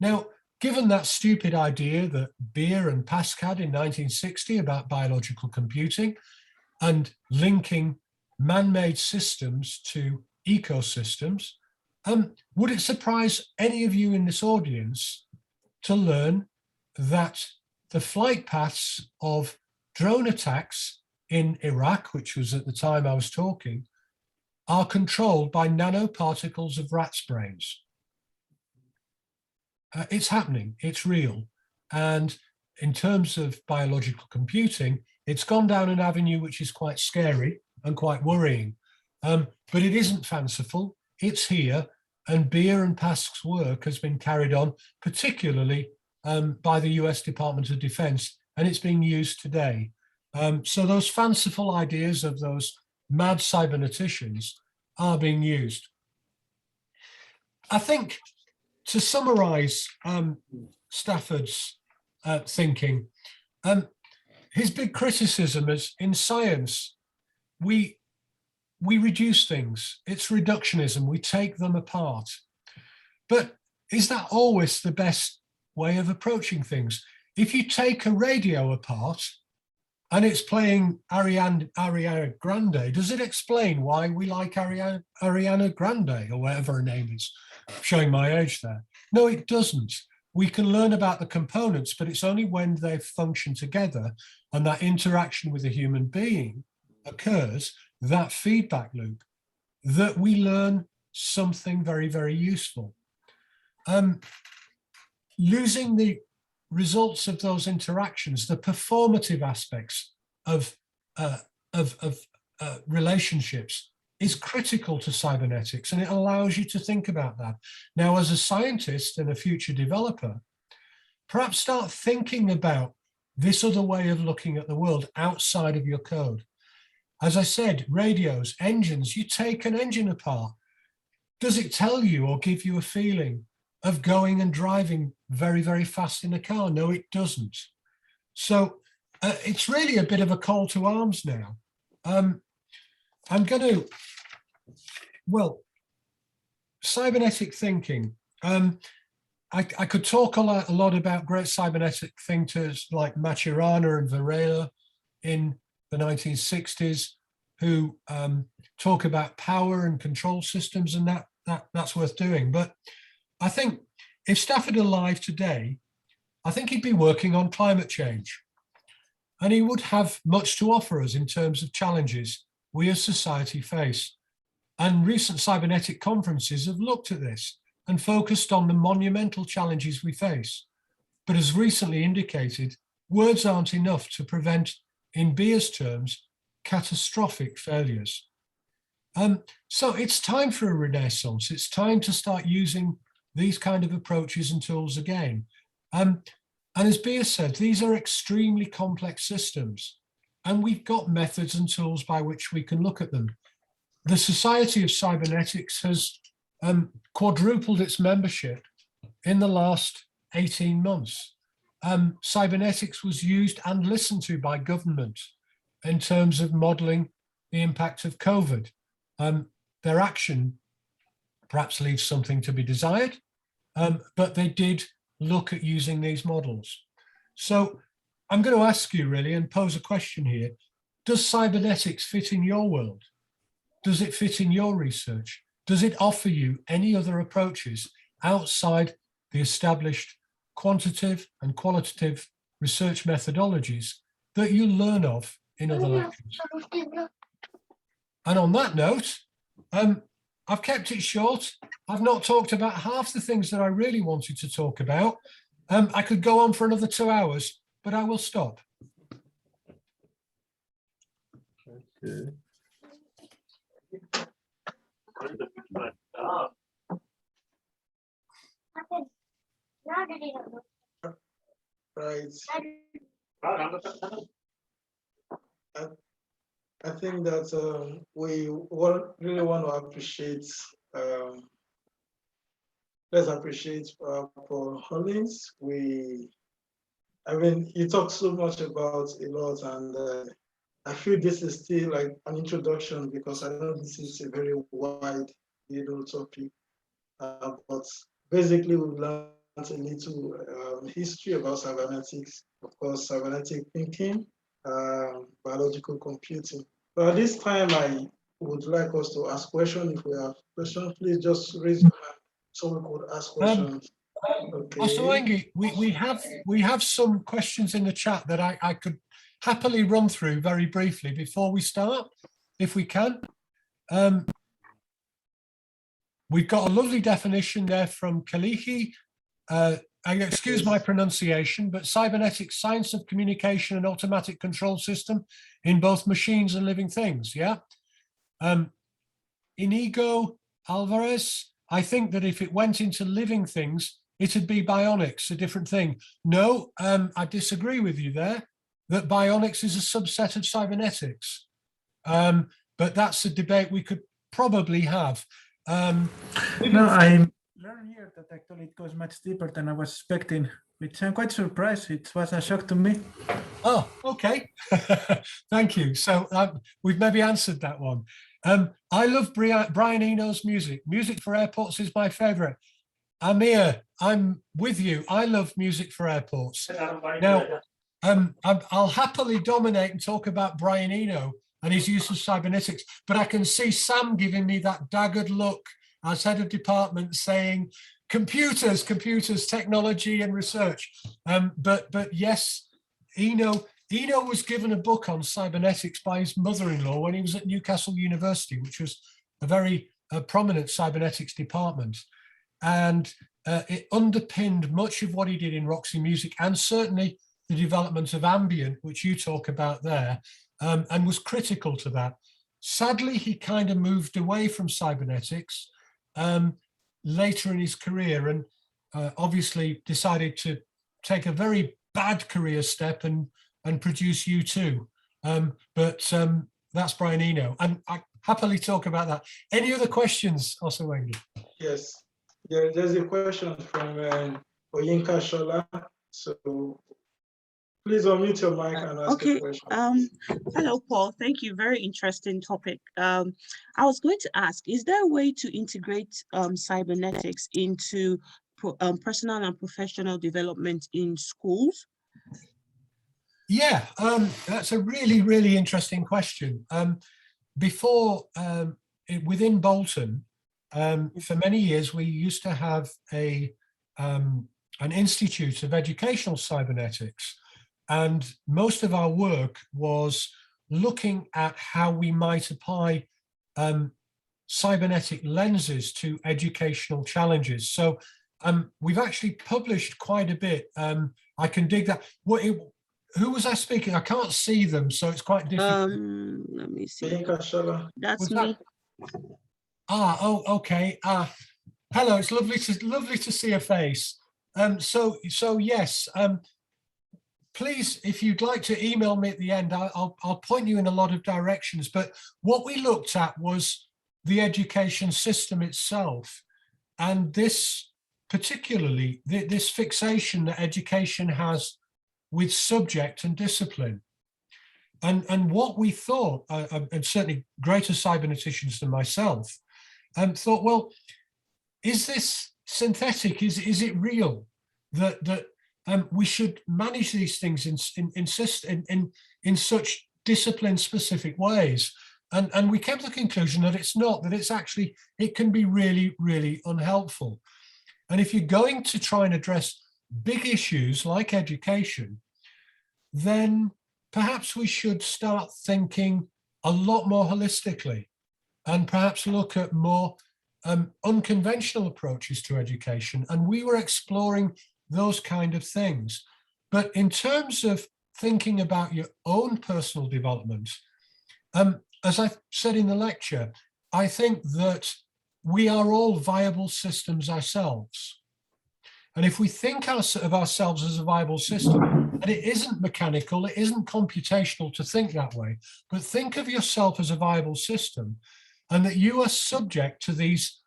Now, given that stupid idea that Beer and Pask had in 1960 about biological computing and linking man-made systems to ecosystems, would it surprise any of you in this audience to learn that the flight paths of drone attacks in Iraq, which was at the time I was talking, are controlled by nanoparticles of rats' brains? It's happening, it's real. And in terms of biological computing, it's gone down an avenue which is quite scary and quite worrying. But it isn't fanciful, it's here, and Beer and Pask's work has been carried on, particularly by the US Department of Defense, and it's being used today. So those fanciful ideas of those mad cyberneticians are being used. I think, to summarize Stafford's thinking, his big criticism is, in science, we reduce things. It's reductionism. We take them apart. But is that always the best way of approaching things? If you take a radio apart and it's playing Ariana Grande, does it explain why we like Ariana Grande, or whatever her name is? I'm showing my age there. No, it doesn't. We can learn about the components, but it's only when they function together and that interaction with a human being occurs, that feedback loop, that we learn something very, very useful. Losing the results of those interactions, the performative aspects of relationships, is critical to cybernetics, and it allows you to think about that. Now, as a scientist and a future developer, perhaps start thinking about this other way of looking at the world outside of your code. As I said, radios, engines, you take an engine apart. Does it tell you or give you a feeling of going and driving very, very fast in a car? No, it doesn't. So it's really a bit of a call to arms now. I'm going to, cybernetic thinking. I could talk a lot about great cybernetic thinkers like Maturana and Varela in the 1960s, who talk about power and control systems, and that's worth doing. But I think if Stafford were alive today, I think he'd be working on climate change. And he would have much to offer us in terms of challenges we as society face. And recent cybernetic conferences have looked at this and focused on the monumental challenges we face. But as recently indicated, words aren't enough to prevent, in Beer's terms, catastrophic failures. So it's time for a renaissance. It's time to start using these kind of approaches and tools again. And as Beer said, these are extremely complex systems, and we've got methods and tools by which we can look at them. The Society of Cybernetics has quadrupled its membership in the last 18 months. Cybernetics was used and listened to by government in terms of modeling the impact of COVID. Their action perhaps leaves something to be desired, but they did look at using these models. So I'm going to ask you really and pose a question here. Does cybernetics fit in your world? Does it fit in your research? Does it offer you any other approaches outside the established quantitative and qualitative research methodologies that you learn of in other lectures? And on that note, I've kept it short. I've not talked about half the things that I really wanted to talk about. I could go on for another 2 hours, but I will stop. Okay. Right. I think that we really want to appreciate, let's appreciate Paul Hollins. I mean, you talk so much about a lot, and I feel this is still like an introduction because I know this is a very wide, topic. But basically, we've learned a little history about cybernetics, of course, cybernetic thinking, biological computing. But at this time, I would like us to ask questions. If we have questions, please just raise your hand so we could ask questions. Okay. Osowengi, we have some questions in the chat that I could happily run through very briefly before we start, if we can. We've got a lovely definition there from Kalihi. Excuse my pronunciation, but cybernetics, science of communication and automatic control system in both machines and living things, yeah? Inigo Alvarez, I think that if it went into living things, it'd be bionics, a different thing. No, I disagree with you there, that bionics is a subset of cybernetics. But that's a debate we could probably have. No, I learned here that actually it goes much deeper than I was expecting, which I'm quite surprised. It was a shock to me. Oh, okay. Thank you. So we've maybe answered that one. I love Brian Eno's music. Music for airports is my favorite. Amir, I'm with you. I love music for airports. Now, I'll happily dominate and talk about Brian Eno and his use of cybernetics, but I can see Sam giving me that daggered look as head of department saying, computers, technology and research. But yes, Eno was given a book on cybernetics by his mother-in-law when he was at Newcastle University, which was a very prominent cybernetics department. And it underpinned much of what he did in Roxy Music, and certainly the development of ambient, which you talk about there, and was critical to that. Sadly, he kind of moved away from cybernetics later in his career, and obviously decided to take a very bad career step and produce U2. But that's Brian Eno, and I happily talk about that. Any other questions, Osowengi? Yes, there's a question from Oyinka Shola. So please unmute your mic and ask a question. Hello, Paul. Thank you. Very interesting topic. I was going to ask, is there a way to integrate cybernetics into personal and professional development in schools? Yeah, that's a really, really interesting question. Before, within Bolton, for many years, we used to have an Institute of Educational Cybernetics. And most of our work was looking at how we might apply cybernetic lenses to educational challenges. So we've actually published quite a bit. I can dig that. Who was I speaking? I can't see them, so it's quite difficult. Let me see. That's me. Oh, okay. Hello, it's lovely to see a face. So yes. Please, if you'd like to email me at the end, I'll point you in a lot of directions. But what we looked at was the education system itself, and this particularly, this fixation that education has with subject and discipline. And what we thought, and certainly greater cyberneticians than myself, thought, well, is this synthetic? Is it real that we should manage these things in such discipline-specific ways? And we came to the conclusion that it's not, that it can be really, really unhelpful. And if you're going to try and address big issues like education, then perhaps we should start thinking a lot more holistically and perhaps look at more unconventional approaches to education, and we were exploring those kind of things. But in terms of thinking about your own personal development, as I said in the lecture, I think that we are all viable systems ourselves. And if we think of ourselves as a viable system, and it isn't mechanical, it isn't computational to think that way, but think of yourself as a viable system, and that you are subject to these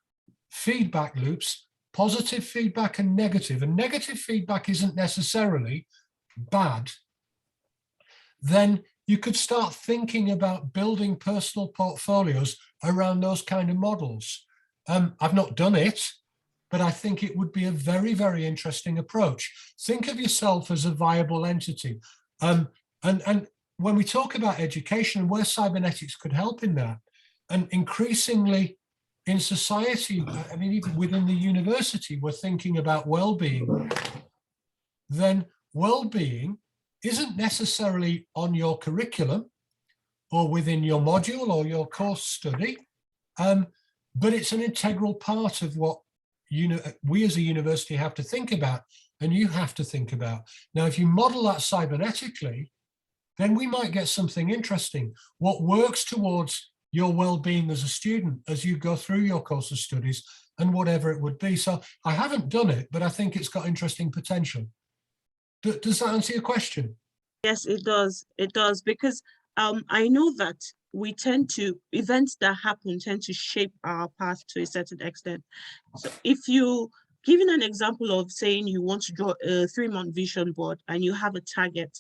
feedback loops, positive feedback and negative feedback isn't necessarily bad, then you could start thinking about building personal portfolios around those kind of models. I've not done it, but I think it would be a very, very interesting approach. Think of yourself as a viable entity. And when we talk about education and where cybernetics could help in that, and increasingly in society, I mean, even within the university, we're thinking about well-being, then well-being isn't necessarily on your curriculum or within your module or your course study, but it's an integral part of what we as a university have to think about, and you have to think about. Now, if you model that cybernetically, then we might get something interesting. What works towards your well-being as a student as you go through your course of studies and whatever it would be. So I haven't done it, but I think it's got interesting potential. Does that answer your question? Yes, it does. It does, because I know that we tend to, events that happen tend to shape our path to a certain extent. So if you, giving an example of saying you want to draw a 3-month vision board and you have a target,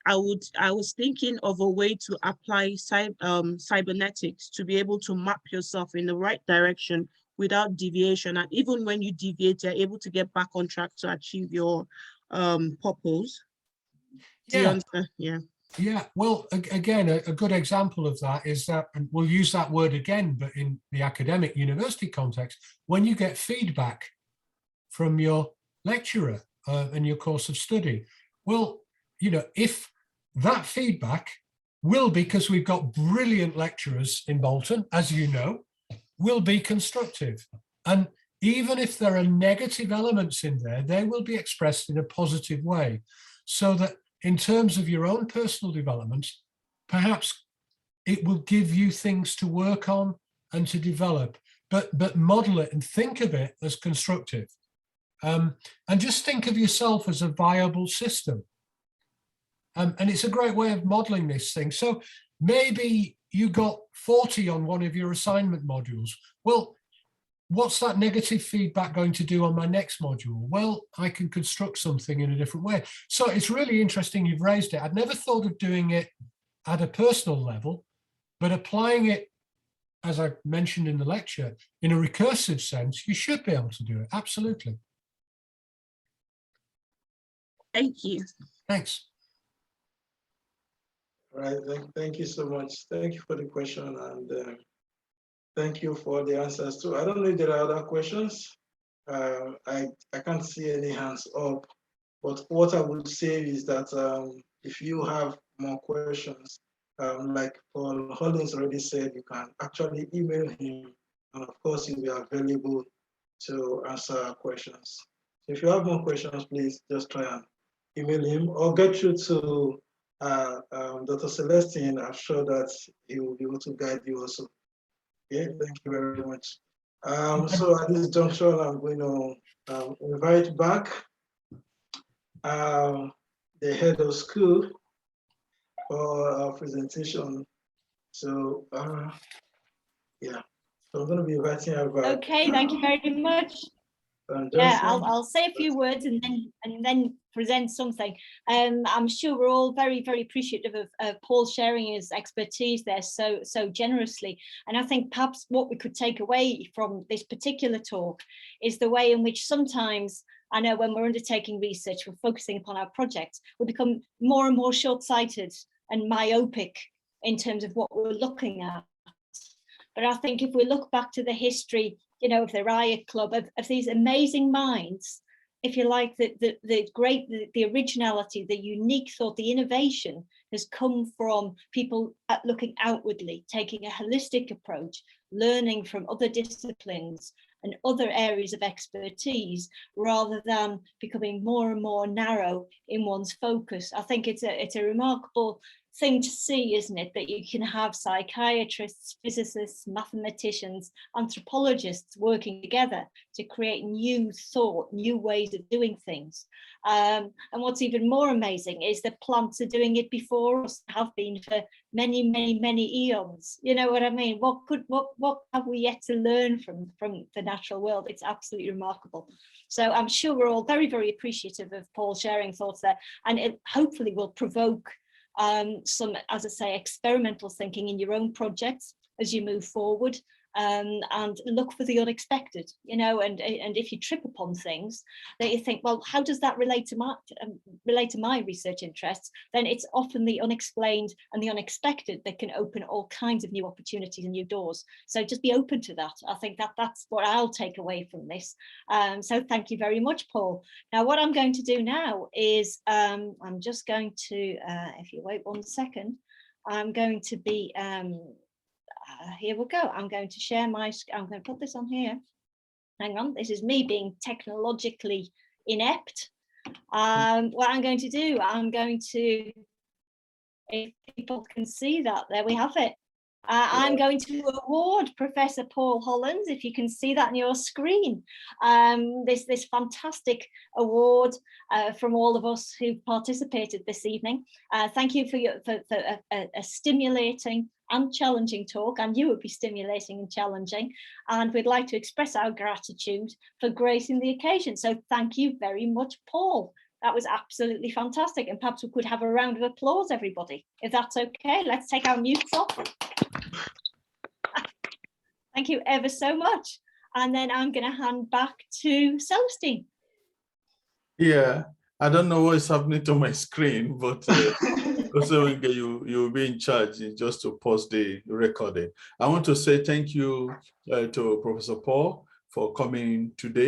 I was thinking of a way to apply cybernetics to be able to map yourself in the right direction without deviation. And even when you deviate, you're able to get back on track to achieve your purpose. Do you understand? Yeah. Yeah, well, again, a good example of that is that, and we'll use that word again, but in the academic university context, when you get feedback from your lecturer in your course of study, well, if that feedback will be, because we've got brilliant lecturers in Bolton, as you know, will be constructive. And even if there are negative elements in there, they will be expressed in a positive way, so that in terms of your own personal development, perhaps it will give you things to work on and to develop, but model it and think of it as constructive. And just think of yourself as a viable system. And it's a great way of modeling this thing. So maybe you got 40 on one of your assignment modules. Well, what's that negative feedback going to do on my next module? Well, I can construct something in a different way. So it's really interesting you've raised it. I'd never thought of doing it at a personal level, but applying it, as I mentioned in the lecture, in a recursive sense, you should be able to do it. Absolutely. Thank you. Thanks. All right, thank you so much. Thank you for the question, and thank you for the answers too. I don't know if there are other questions. I can't see any hands up, but what I would say is that if you have more questions, like Paul Hollins already said, you can actually email him, and of course he'll be available to answer our questions. So if you have more questions, please just try and email him or get through to Dr. Celestine. I'm sure that he will be able to guide you also. Okay, thank you very much. So at this juncture, I'm going to invite back the head of school for our presentation. So yeah, so I'm going to be inviting her back. Okay, thank you very much. Yeah, I'll say a few words and then present something. I'm sure we're all very, very appreciative of Paul sharing his expertise there so generously. And I think perhaps what we could take away from this particular talk is the way in which sometimes, I know when we're undertaking research, we're focusing upon our projects, we become more and more short-sighted and myopic in terms of what we're looking at. But I think if we look back to the history, of the Riot Club, of these amazing minds, if you like, the originality, the unique thought, the innovation has come from people looking outwardly, taking a holistic approach, learning from other disciplines and other areas of expertise, rather than becoming more and more narrow in one's focus. I think it's a remarkable thing to see, isn't it, that you can have psychiatrists, physicists, mathematicians, anthropologists working together to create new thought, new ways of doing things. And what's even more amazing is that plants are doing it before us, have been for many, many, many eons. You know what I mean? What have we yet to learn from the natural world? It's absolutely remarkable. So I'm sure we're all very, very appreciative of Paul sharing thoughts there, and it hopefully will provoke some, as I say, experimental thinking in your own projects as you move forward, and look for the unexpected, you know, and if you trip upon things that you think, well, how does that relate to my research interests? Then it's often the unexplained and the unexpected that can open all kinds of new opportunities and new doors. So just be open to that. I think that's what I'll take away from this. So thank you very much, Paul. Now, what I'm going to do now is I'm just going to, if you wait 1 second, I'm going to be, here we go. I'm going to share my, I'm going to put this on here. Hang on, this is me being technologically inept. What I'm going to do, I'm going to, if people can see that, there we have it. I'm going to award Professor Paul Hollins, if you can see that on your screen, this fantastic award from all of us who participated this evening. Thank you for a stimulating and challenging talk, and you would be stimulating and challenging, and we'd like to express our gratitude for gracing the occasion. So thank you very much, Paul. That was absolutely fantastic, and perhaps we could have a round of applause, everybody, if that's okay. Let's take our mutes off. Thank you ever so much. And then I'm going to hand back to Celestine. Yeah, I don't know what is happening to my screen, but also you'll be in charge just to pause the recording. I want to say thank you to Professor Paul for coming today.